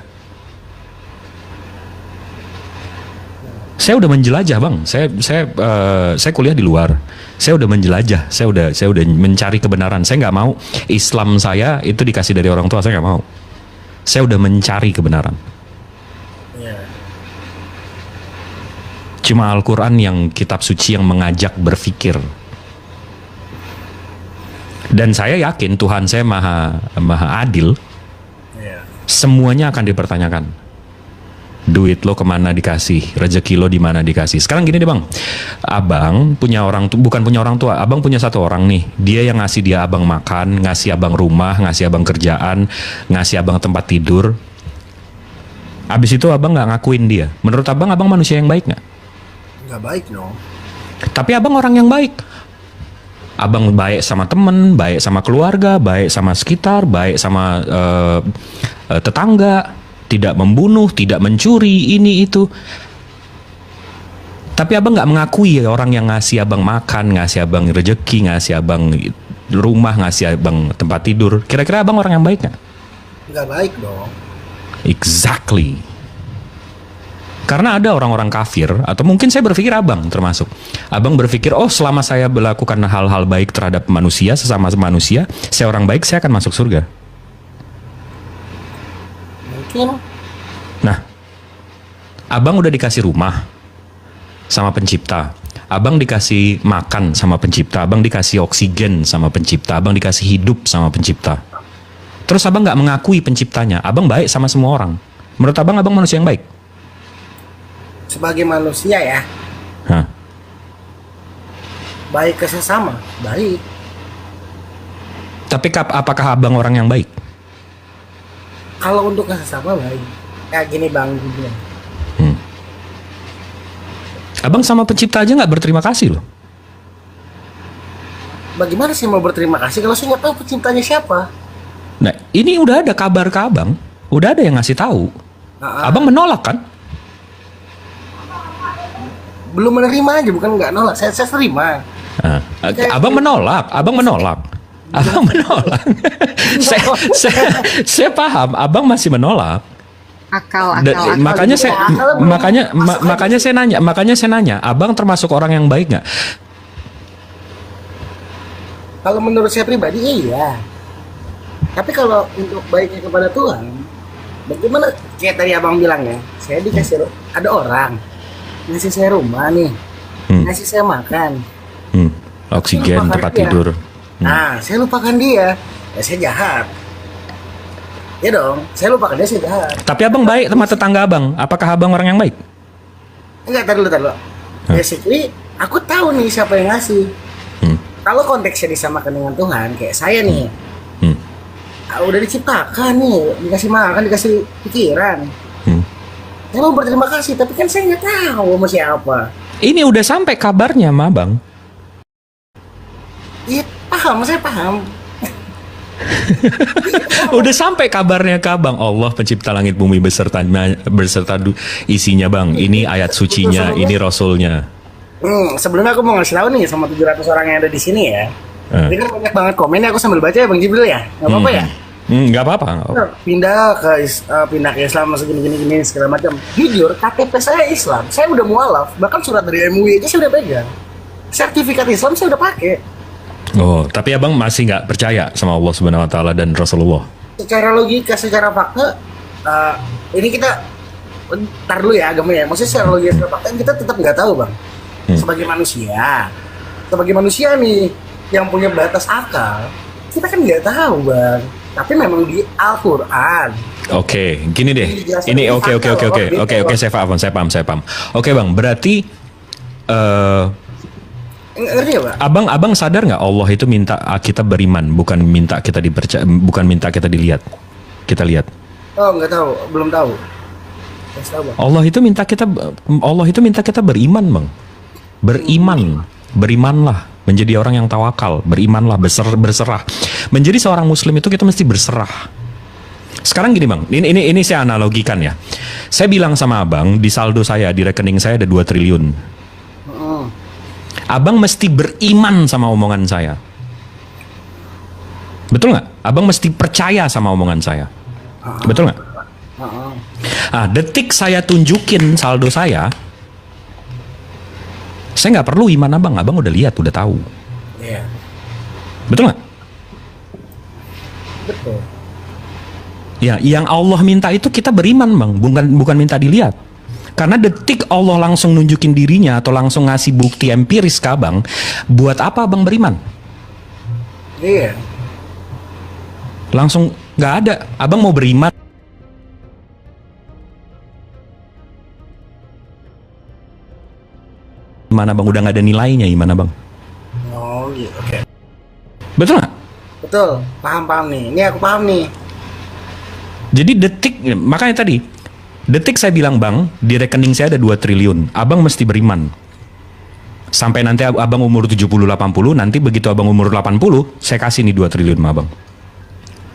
Saya udah menjelajah bang, saya kuliah di luar, saya udah menjelajah, saya udah mencari kebenaran. Saya nggak mau Islam saya itu dikasih dari orang tua, saya nggak mau. Saya udah mencari kebenaran. Iya. Cuma Al-Quran yang kitab suci yang mengajak berpikir. Dan saya yakin Tuhan saya maha adil. Iya. Semuanya akan dipertanyakan. Duit lo kemana dikasih, rezeki lo di mana dikasih. Sekarang gini deh bang, abang punya bukan punya orang tua, abang punya satu orang nih, dia yang ngasih dia abang makan, ngasih abang rumah, ngasih abang kerjaan, ngasih abang tempat tidur. Abis itu abang nggak ngakuin dia. Menurut abang manusia yang baik nggak? Nggak baik dong. Tapi abang orang yang baik. Abang baik sama temen, baik sama keluarga, baik sama sekitar, baik sama tetangga, tidak membunuh, tidak mencuri, ini itu. Tapi abang nggak mengakui orang yang ngasih abang makan, ngasih abang rezeki, ngasih abang rumah, ngasih abang tempat tidur. Kira-kira abang orang yang baik nggak? Nggak baik dong. Exactly. Karena ada orang-orang kafir, atau mungkin saya berpikir abang termasuk. Abang berpikir, oh selama saya melakukan hal-hal baik terhadap manusia, sesama manusia, saya orang baik, saya akan masuk surga. Mungkin. Nah, abang udah dikasih rumah sama pencipta. Abang dikasih makan sama pencipta. Abang dikasih oksigen sama pencipta. Abang dikasih hidup sama pencipta. Terus abang nggak mengakui penciptanya. Abang baik sama semua orang. Menurut abang manusia yang baik? Sebagai manusia ya, Hah. baik ke sesama, baik. Tapi apakah abang orang yang baik? Kalau untuk ke sesama baik. Kayak gini bang, gini. Abang sama pencipta aja nggak berterima kasih loh. Bagaimana sih mau berterima kasih kalau saya nggak tahu penciptanya siapa? Nah, ini udah ada kabar ke abang, udah ada yang ngasih tahu. Abang menolak kan? Belum menerima aja, bukan nggak nolak. Saya terima. Abang menolak. saya paham, abang masih menolak. Akal. Makanya saya nanya, abang termasuk orang yang baik nggak? Kalau menurut saya pribadi iya. Tapi kalau untuk baiknya kepada Tuhan, bagaimana? Kayak tadi abang bilang ya, saya dikasih ada orang ngasih saya rumah nih, ngasih saya makan, oksigen, tempat tidur. Nah, saya lupakan dia, ya saya jahat. Ya dong, saya lupakan dia, saya jahat. Tapi abang baik sama tetangga abang. Apakah abang orang yang baik? Enggak, tar dulu. Basically, aku tahu nih siapa yang ngasih. Kalau konteksnya disamakan dengan Tuhan, kayak saya nih, udah diciptakan nih, dikasih makan, dikasih pikiran. Saya mau berterima kasih, tapi kan saya nggak tahu sama siapa. Ini udah sampai kabarnya sama abang. Iya, paham, saya paham. Udah sampai kabarnya ke abang, Allah pencipta langit bumi beserta isinya bang. Ini ayat sucinya, ini rasulnya. Sebelumnya aku mau ngasih tahu nih sama 700 orang yang ada di sini ya. Ini kan banyak banget komen, aku sambil baca ya Bang Jibril ya. Nggak apa-apa ya? Nggak apa-apa. Pindah ke Islam segini segala macam. Jujur, KTP saya Islam, saya udah mualaf, bahkan surat dari MUI aja saya udah pegang. Sertifikat Islam saya udah pakai. Oh, tapi abang masih nggak percaya sama Allah Subhanahu Wa Taala dan Rasulullah? Secara logika, secara fakta, ini kita tar dulu ya agama ya. Maksudnya secara logika, secara fakta kita tetap nggak tahu bang. Sebagai manusia nih yang punya batas akal, kita kan nggak tahu bang. Tapi memang di Al-Quran. Oke, gini deh. Ini oke, saya paham. Oke bang, berarti ngerti ya, Pak? Abang sadar nggak Allah itu minta kita beriman, bukan minta kita bukan minta kita dilihat, kita lihat. Oh, nggak tahu, belum tahu. Kasih tahu, Bang. Allah itu minta kita beriman, bang. Berimanlah, menjadi orang yang tawakal, berimanlah, berserah. Menjadi seorang muslim itu kita mesti berserah. Sekarang gini bang, ini saya analogikan ya. Saya bilang sama abang, di saldo saya, di rekening saya ada 2 triliun. Abang mesti beriman sama omongan saya. Betul nggak? Abang mesti percaya sama omongan saya. Betul nggak? Detik saya tunjukin saldo saya nggak perlu iman abang. Abang udah lihat, udah tahu. Iya. Betul nggak? Betul. Ya, yang Allah minta itu kita beriman bang, bukan minta dilihat. Karena detik Allah langsung nunjukin dirinya atau langsung ngasih bukti empiris ke abang, buat apa abang beriman? Iya. Langsung nggak ada. Abang mau beriman, mana bang? Udah nggak ada nilainya iman abang. Oh gitu. Oke. Betul nggak? Betul. Paham nih. Ini aku paham nih. Jadi detik, makanya tadi detik saya bilang bang, di rekening saya ada 2 triliun. Abang mesti beriman. Sampai nanti abang umur 70-80, nanti begitu abang umur 80, saya kasih nih 2 triliun sama abang.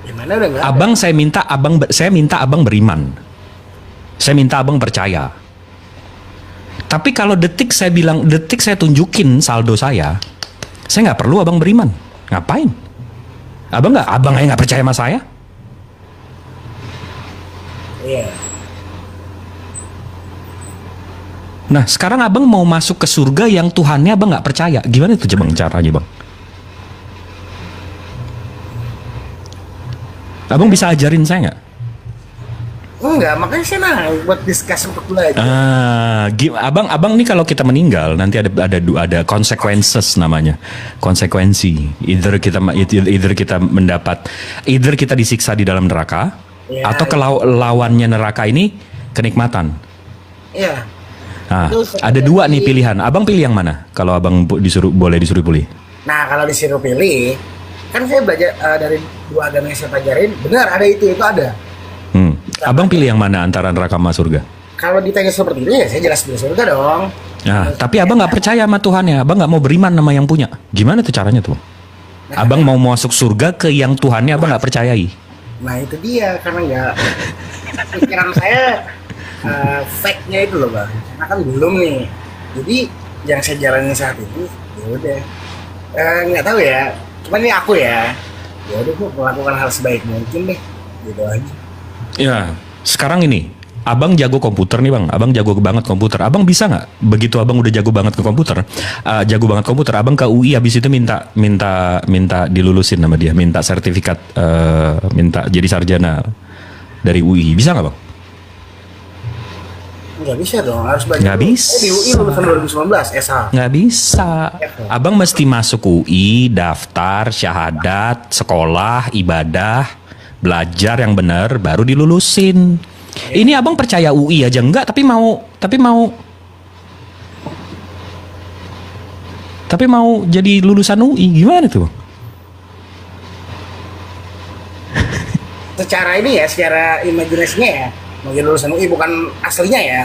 Gimana udah nggak ada? Abang saya minta abang beriman. Saya minta abang percaya. Tapi kalau detik saya tunjukin saldo saya nggak perlu abang beriman. Ngapain? Abang nggak percaya sama saya? Iya. Nah sekarang abang mau masuk ke surga yang Tuhannya abang nggak percaya. Gimana itu bang caranya bang? Abang bisa ajarin saya nggak? Enggak, makanya saya buat discuss untuk belajar. Abang nih kalau kita meninggal nanti ada consequences namanya, konsekuensi. Either kita disiksa di dalam neraka, Ya, atau lawannya neraka ini kenikmatan. Iya. Nah, ada 2 nih pilihan. Abang pilih yang mana? Kalau abang boleh disuruh pilih. Nah, kalau disuruh pilih, kan saya belajar dari 2 agama yang saya pelajarin, benar ada itu ada. Abang pilih yang mana antara neraka sama surga? Kalau ditanya seperti itu ya saya jelas pilih surga dong. Nah, tapi abang nggak percaya sama Tuhannya. Abang nggak mau beriman sama yang punya. Gimana tuh caranya tuh? Abang mau masuk surga ke yang Tuhannya abang nggak percayai. Nah itu dia, karena nggak pikiran saya fake-nya itu loh bang. Karena kan belum nih. Jadi yang saya jalani saat ini ya udah nggak tahu ya. Cuman ini aku ya. Ya udah gue melakukan hal sebaik mungkin deh. Gitu aja. Ya, sekarang ini, abang jago komputer nih bang, abang jago banget komputer. Abang bisa nggak, begitu abang udah jago banget ke komputer, abang ke UI habis itu minta dilulusin sama dia, minta sertifikat, minta jadi sarjana dari UI, bisa nggak bang? Nggak bisa dong, harus belajar. Nggak bisa. Di UI lulusan 2019, SH. Nggak bisa. Abang mesti masuk UI, daftar, syahadat, sekolah, ibadah, belajar yang benar, baru dilulusin. Ini abang percaya UI aja enggak, tapi mau jadi lulusan UI, gimana tuh? Secara ini ya, secara imajinasinya ya, mau jadi lulusan UI bukan aslinya ya.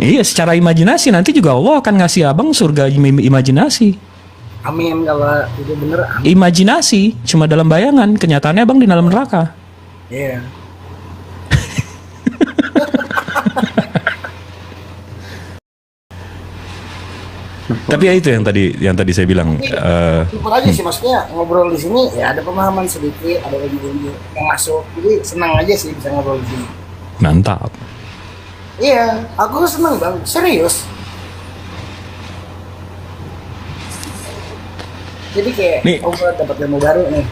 Iya, secara imajinasi nanti juga Allah akan ngasih abang surga imajinasi. Amin kalau itu bener. Amin. Imajinasi, cuma dalam bayangan. Kenyataannya abang di dalam neraka. Iya. Tapi ya itu yang tadi saya bilang. Simpel aja sih, maksudnya ngobrol di sini ya ada pemahaman sedikit, ada lagi yang masuk. Jadi senang aja sih bisa ngobrol di sini. Mantap. Iya, aku senang bang, serius. Jadi kayak Nih. aku dapat ilmu baru nih.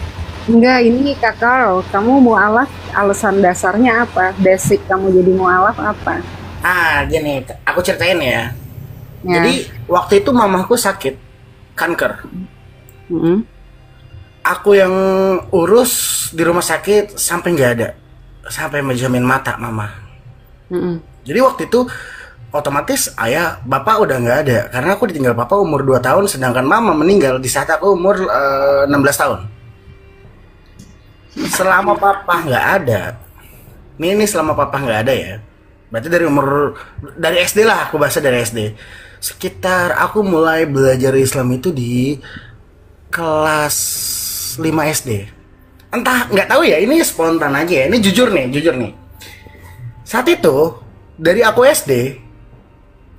Enggak, ini Kak Carl, kamu mualaf alasan dasarnya apa? Basic kamu jadi mualaf apa? Gini, aku ceritain ya. Ya. Jadi waktu itu mamaku sakit kanker. Mm-mm. Aku yang urus di rumah sakit sampai nggak ada, sampai menjamin mata mama. Mm-mm. Jadi waktu itu otomatis ayah bapak udah nggak ada karena aku ditinggal papa umur 2 tahun, sedangkan mama meninggal di saat aku umur 16 tahun. Selama papa nggak ada, ini selama papa nggak ada ya, berarti dari SD lah, aku bahasa dari SD. Sekitar aku mulai belajar Islam itu di kelas 5 SD. Entah, nggak tahu ya, ini spontan aja ya, ini jujur nih. Saat itu dari aku SD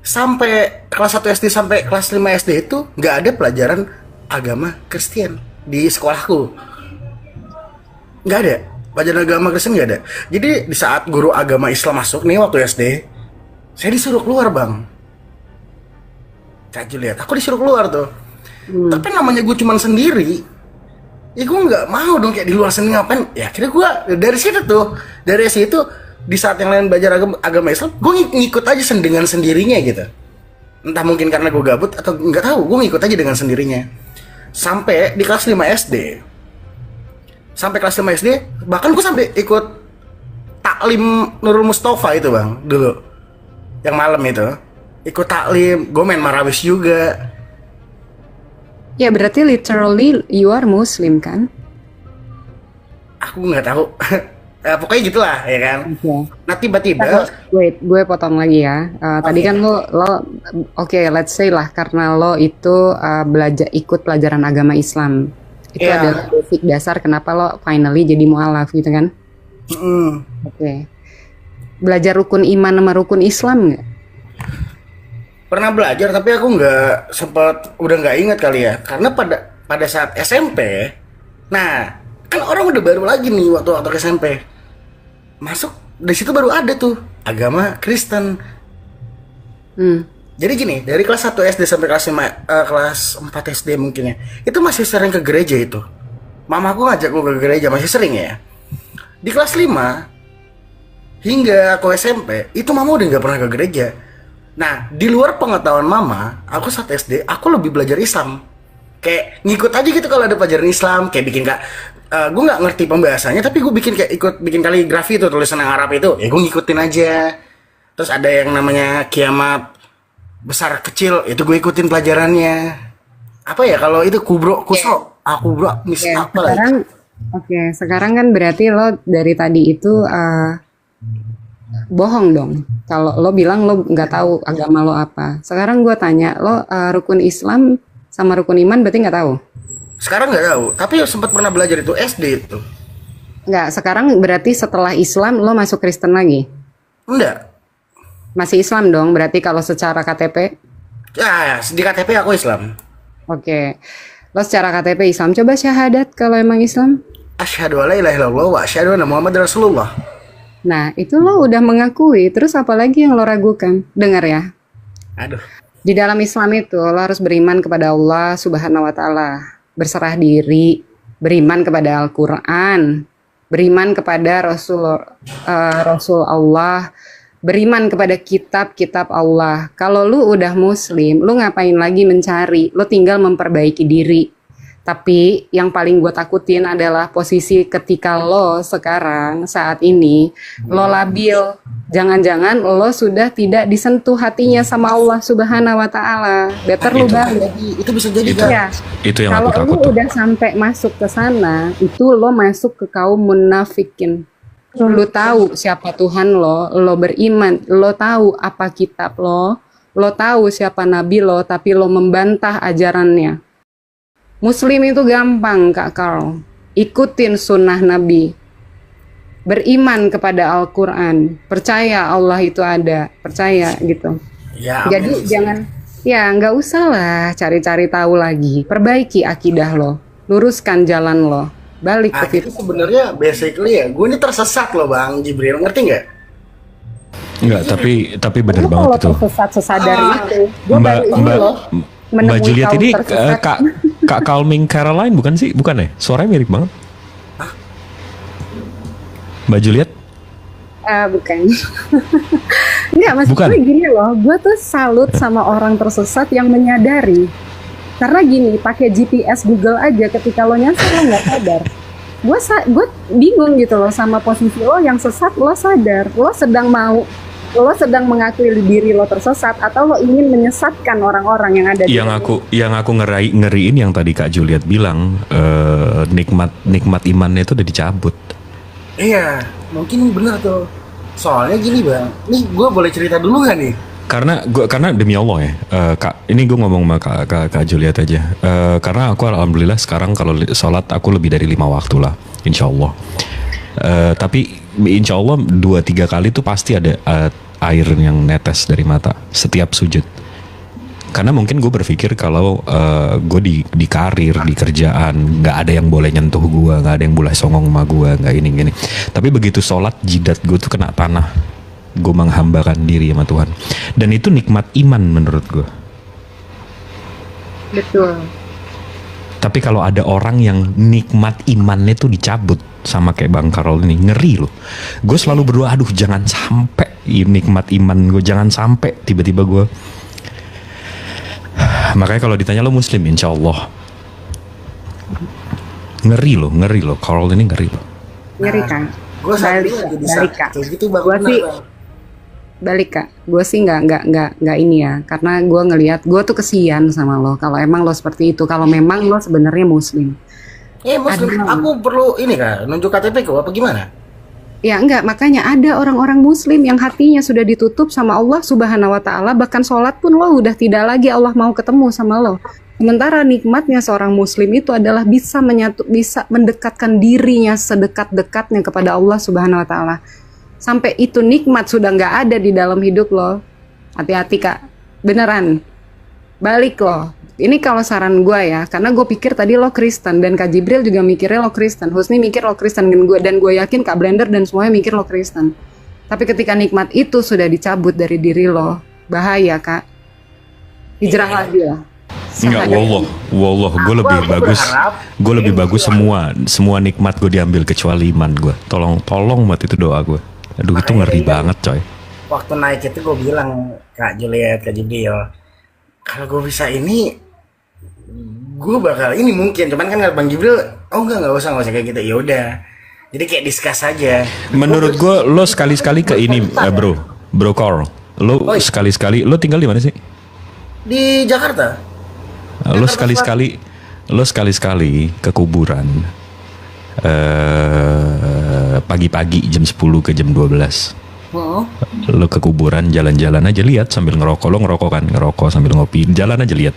sampai kelas 1 SD sampai kelas 5 SD itu nggak ada pelajaran agama Kristen di sekolahku. Nggak ada pelajaran agama Kristen, nggak ada. Jadi di saat guru agama Islam masuk nih waktu SD, saya disuruh keluar bang. Kak lihat, aku disuruh keluar tuh. Tapi namanya gue cuman sendiri, ya gue nggak mau dong kayak di luar sendiri ngapain. Ya akhirnya gue dari situ di saat yang lain belajar agama Islam, gue ngikut aja dengan sendirinya gitu. Entah mungkin karena gue gabut atau nggak tahu, gue ngikut aja dengan sendirinya. Sampai di kelas 5 SD. Bahkan gue sampai ikut taklim Nurul Mustafa itu bang, dulu. Yang malam itu. Ikut taklim, gue main marawis juga. Ya berarti literally you are Muslim kan? Aku nggak tahu. Pokoknya gitulah ya kan. Oke. Nah tiba-tiba Wait, gue potong lagi ya. Tadi kan lo oke, let's say lah karena lo itu ikut pelajaran agama Islam. Itu Iya. adalah basic dasar kenapa lo finally jadi mualaf gitu kan? Oke. Belajar rukun iman sama rukun Islam nggak? pernah belajar tapi aku nggak sempat, udah nggak ingat kali ya, karena pada saat SMP, nah kan orang udah baru lagi nih waktu SMP masuk, dari situ baru ada tuh agama Kristen. Jadi gini, dari kelas 1 SD sampai kelas 4 SD mungkin ya, itu masih sering ke gereja itu. Mamaku ngajak gue ke gereja, masih sering ya. Di kelas 5 hingga aku SMP, itu mama udah nggak pernah ke gereja. Nah, di luar pengetahuan mama, aku saat SD, aku lebih belajar Islam. Kayak ngikut aja gitu kalau ada pelajaran Islam, kayak bikin gue nggak ngerti pembahasannya, tapi gue bikin kaligrafi itu, tulisan yang Arab itu, ya gue ngikutin aja. Terus ada yang namanya kiamat besar kecil, itu gue ikutin pelajarannya. Apa ya kalau itu kubro kusro, kubro apa lagi? Sekarang kan berarti lo dari tadi itu bohong dong. Kalau lo bilang lo nggak tahu agama lo apa. Sekarang gue tanya lo rukun Islam sama rukun iman berarti nggak tahu? Sekarang nggak tahu, tapi sempat pernah belajar itu SD itu. Nggak. Sekarang berarti setelah Islam lo masuk Kristen lagi? Enggak. Masih Islam dong. Berarti kalau secara KTP? Ya, di KTP aku Islam. Oke. Lo secara KTP Islam. Coba syahadat kalau emang Islam. Asyhadu alla ilaha illallah wa asyhadu anna Muhammad Rasulullah. Nah, itu lo udah mengakui, terus apa lagi yang lo ragukan? Dengar ya. Aduh. Di dalam Islam itu lo harus beriman kepada Allah Subhanahu wa taala, berserah diri, beriman kepada Al-Qur'an, beriman kepada Rasul Allah, beriman kepada kitab-kitab Allah. Kalau lu udah muslim, lu ngapain lagi mencari? Lu tinggal memperbaiki diri. Tapi yang paling gue takutin adalah posisi ketika lo sekarang saat ini lo labil. Jangan-jangan lo sudah tidak disentuh hatinya sama Allah Subhanahu wa taala. Better lu balik. Itu bisa jadi kan? Ya. Itu yang Kalau aku takut lu tuh. udah sampai masuk ke sana, itu lo masuk ke kaum munafikin. Lo tahu siapa Tuhan lo beriman, lo tahu apa kitab lo tahu siapa nabi lo, tapi lo membantah ajarannya. Muslim itu gampang, Kak Carl. Ikutin sunnah Nabi. Beriman kepada Al-Quran. Percaya Allah itu ada. Percaya gitu. Ya, Jadi amin. jangan, ya nggak usah lah cari-cari tahu lagi. Perbaiki akidah lo. Luruskan jalan lo. Balik Ah, ke itu situ. sebenarnya basically ya, gue ini tersesat loh Bang Jibril, ngerti nggak? Enggak, tapi bener Lu banget kalau itu. tersesat sesadar itu. Gue Mbak baru ini Mbak loh. Mbak Menemui Juliet kaum ini tersesat. Kak Calming Caroline bukan sih? Bukan ya? Suaranya mirip banget. Mbak Juliet? Bukan. Enggak, maksud Bukan. gue gini loh. Gue tuh salut sama orang tersesat yang menyadari. Karena gini, pakai GPS Google aja ketika lo nyasar lo nggak sadar. Gue bingung gitu loh sama posisi lo yang sesat, lo sadar. Lo sedang mengakui diri lo tersesat atau lo ingin menyesatkan orang-orang yang ada di Yang aku ngeriin yang tadi Kak Juliet bilang, nikmat imannya itu udah dicabut. Iya, mungkin bener tuh. Soalnya gini Bang, nih gue boleh cerita dulu gak nih? Karena demi Allah ya, Kak, ini gue ngomong sama Kak Juliet aja. Karena aku alhamdulillah sekarang kalau sholat aku lebih dari 5 waktu lah, insya Allah. Tapi insya Allah 2-3 kali tuh pasti ada air yang netes dari mata setiap sujud. Karena mungkin gue berpikir kalau gue di karir, di kerjaan, nggak ada yang boleh nyentuh gue, nggak ada yang boleh songong sama gue, nggak ini gini. Tapi begitu sholat, jidat gue tuh kena tanah. Gue menghambakan diri sama Tuhan. Dan itu nikmat iman menurut gue. Betul. Tapi kalau ada orang yang nikmat imannya tuh dicabut sama kayak Bang Karol ini, ngeri loh. Gue selalu berdoa, aduh jangan sampai nikmat iman gue, jangan sampai tiba-tiba gue. Makanya kalau ditanya lo Muslim, insya Allah. Ngeri loh. Karol ini ngeri loh. Ngeri kan? Gue saat Balik, ini lagi di balik, saat Kak. kayak gitu Bang. Gua Bener, sih- Bang. Balik Kak, gue sih nggak ini ya, karena gue ngelihat gue tuh kesian sama lo. Kalau emang lo seperti itu, kalau memang lo sebenarnya Muslim. Muslim, Ada. aku perlu ini Kak, nunjuk KTP ku apa gimana? Ya enggak, makanya ada orang-orang Muslim yang hatinya sudah ditutup sama Allah Subhanahu Wa Taala, bahkan sholat pun lo udah tidak lagi Allah mau ketemu sama lo. Sementara nikmatnya seorang Muslim itu adalah bisa bisa mendekatkan dirinya sedekat-dekatnya kepada Allah Subhanahu Wa Taala. Sampai itu nikmat sudah nggak ada di dalam hidup lo. Hati-hati Kak, beneran. Balik lo. Ini kalau saran gue ya, karena gue pikir tadi lo Kristen dan Kak Jibril juga mikirnya lo Kristen, Husni mikir lo Kristen dan gue yakin Kak Blender dan semuanya mikir lo Kristen. Tapi ketika nikmat itu sudah dicabut dari diri lo, bahaya Kak. Hijrah lagi lah. Enggak, wallah, gue lebih Aku bagus. berharap Gue lebih bagus semua nikmat gue diambil kecuali iman gue. Tolong buat itu doa gue. Aduh itu ngeri banget coy. Waktu naik itu gue bilang Kak Juliet, Kak Jibril, kalau gue bisa ini, gue bakal ini mungkin. Cuman kan Bang Jibril, oh nggak usah kayak gitu. Ya udah. Jadi kayak discuss aja. Menurut gue lo sekali-sekali ke ini bro Carl. Lo Oh, iya. sekali-sekali, lo tinggal di mana sih? Di Jakarta. Lo sekali-sekali ke kuburan pagi-pagi jam 10 ke jam 12. Lo ke kuburan jalan-jalan aja, lihat sambil ngerokok. Lo ngerokok kan, ngerokok sambil ngopi, jalan aja lihat.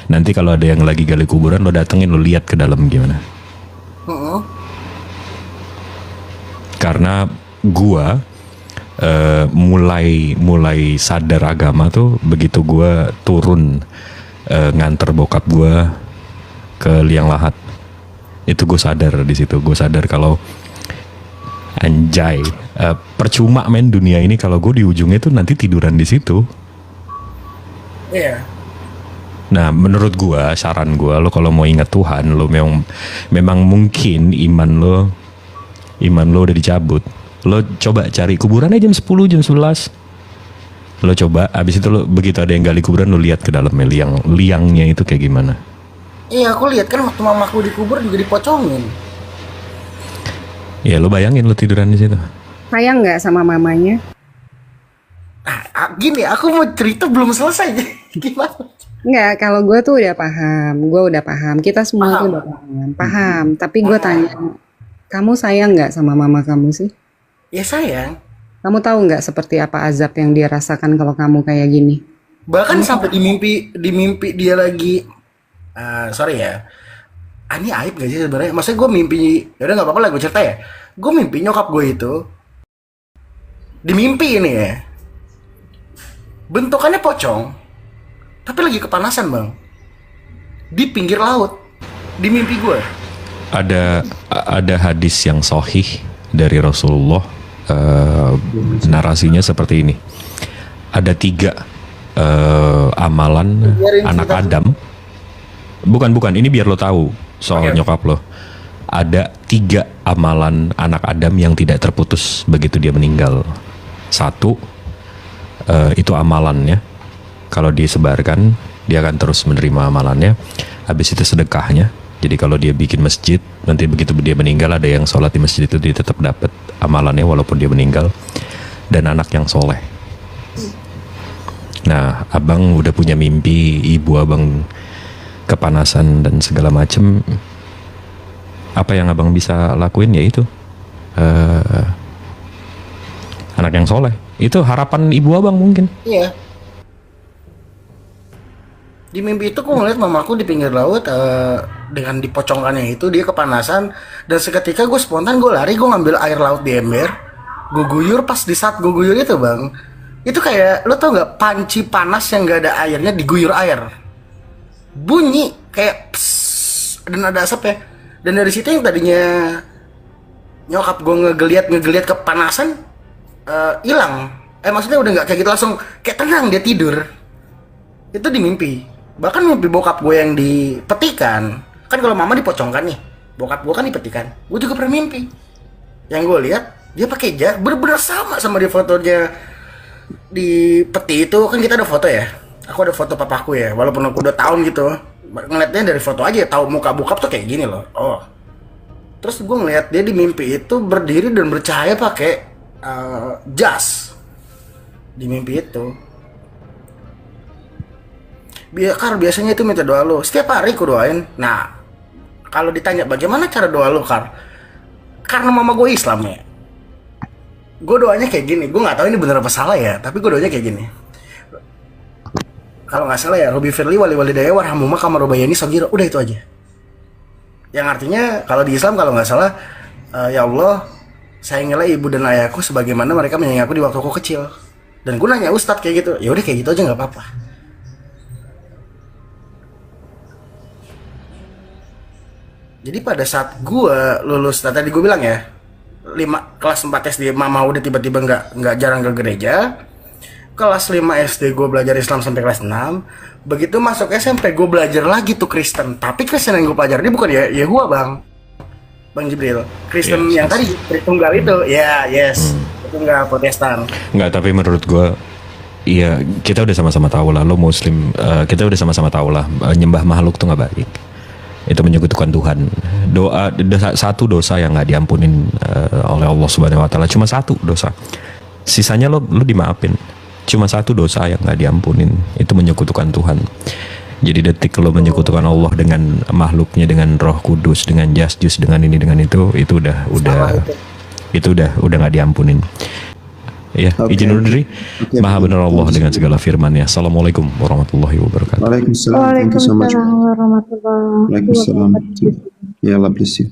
Nanti kalau ada yang lagi gali kuburan lo datengin, lo lihat ke dalam gimana. Karena gua mulai sadar agama tuh begitu gua turun nganter bokap gua ke liang lahat. Itu gue sadar di situ. Gue sadar kalau anjay, percuma men dunia ini kalau gue di ujungnya tuh nanti tiduran di situ. Iya. Nah, menurut gue, saran gue, lo kalau mau ingat Tuhan, lo memang mungkin iman lo udah dicabut. Lo coba cari kuburannya jam 10, jam 11. Lo coba, abis itu lo begitu ada yang gali kuburan, lo lihat ke dalamnya liangnya itu kayak gimana. Iya, aku lihat kan waktu mamaku dikubur juga dipocongin. Ya lo bayangin lo tiduran di situ. Sayang nggak sama mamanya? Gini, aku mau cerita belum selesai. Gimana? Nggak, kalau gue tuh udah paham. Kita semua tuh udah paham. Tapi gue tanya, kamu sayang nggak sama mama kamu sih? Ya sayang. Kamu tahu nggak seperti apa azab yang dia rasakan kalau kamu kayak gini? Bahkan sampai di mimpi dia lagi sorry ya. ini aib gak sih sebenarnya? Maksudnya gue mimpi, ya udah nggak apa-apa lah gue cerita ya. Gue mimpi nyokap gue itu di mimpi ini ya, bentukannya pocong, tapi lagi kepanasan bang, di pinggir laut, di mimpi gue. Ada hadis yang sahih dari Rasulullah, narasinya seperti ini. Ada 3 amalan anak Adam. Bukan, ini biar lo tahu soal nyokap lo. Ada 3 amalan anak Adam yang tidak terputus begitu dia meninggal. 1, itu amalannya. Kalau disebarkan, dia akan terus menerima amalannya. Habis itu sedekahnya. Jadi kalau dia bikin masjid, nanti begitu dia meninggal, ada yang sholat di masjid itu, dia tetap dapat amalannya walaupun dia meninggal. Dan anak yang soleh. Nah, abang udah punya mimpi ibu abang kepanasan dan segala macem. Apa yang abang bisa lakuin yaitu anak yang soleh. Itu harapan ibu abang mungkin. Iya. Di mimpi itu gue ngeliat mamaku di pinggir laut dengan dipocongkannya itu, dia kepanasan, dan seketika gue spontan gue lari, gue ngambil air laut di ember, gue guyur. Pas di saat gue guyur itu bang, itu kayak lo tau nggak, panci panas yang nggak ada airnya diguyur air, bunyi kayak pss, dan ada asap ya. Dan dari situ yang tadinya nyokap gue ngegeliat kepanasan hilang. Maksudnya udah nggak kayak gitu, langsung kayak tenang, dia tidur. Itu di mimpi. Bahkan mimpi bokap gue yang dipetikan, kan kalau mama dipocongkan nih, bokap gue kan dipetikan. Gue juga pernah mimpi. Yang gue lihat dia pakai jas, bener-bener sama dia fotonya di peti itu. Kan kita ada foto ya. Aku ada foto papaku ya, walaupun aku udah tahun gitu. Ngeliatnya dari foto aja tahu muka bokap tuh kayak gini loh. Oh. Terus gue ngeliat dia di mimpi itu berdiri dan bercahaya pakai jas di mimpi itu. Biasanya itu minta doa lo setiap hari, ku doain. Nah, kalau ditanya bagaimana cara doa lo, karena mama gue Islam ya, gue doanya kayak gini. Gue nggak tahu ini bener apa salah ya, tapi gue doanya kayak gini. Kalau nggak salah ya, Robi Firli wali walidaya warhamuma kama robayani shaghira. Udah itu aja. Yang artinya kalau di Islam kalau nggak salah, ya Allah, sayangilah ibu dan ayahku sebagaimana mereka menyayangi aku di waktu aku kecil. Dan gue nanya Ustadz kayak gitu, ya udah kayak gitu aja nggak apa-apa. Jadi pada saat gue lulus, tadi gue bilang ya, kelas 4 SD mama udah tiba-tiba nggak jarang ke gereja. Kelas 5 SD gue belajar Islam sampai kelas 6. Begitu masuk SMP gue belajar lagi tuh Kristen. Tapi Kristen yang gue pelajari bukan ya Yehua Bang Jibril. Kristen yang tadi Tritunggal itu, ya Tritunggal Protestan. Nggak, tapi menurut gue, iya, kita udah sama-sama tahu lah, lo Muslim, kita udah sama-sama tahu lah, nyembah makhluk tuh nggak baik. Itu menyekutukan Tuhan. Satu dosa yang nggak diampunin oleh Allah Subhanahu Wa Taala, cuma satu dosa. Sisanya lo dimaafin. Cuma satu dosa yang nggak diampunin, itu menyekutukan Tuhan. Jadi detik lo menyekutukan Allah dengan makhluknya, dengan Roh Kudus, dengan jas-jus, dengan ini dengan itu udah nggak diampunin. Ya, izin undur diri. Maha benar Allah dengan segala firman-Nya. Assalamualaikum warahmatullahi wabarakatuh. Waalaikumsalam. Thank you so much. Waalaikumsalam warahmatullahi Waalaikumsalam. wabarakatuh. Yeah, Allah bless you.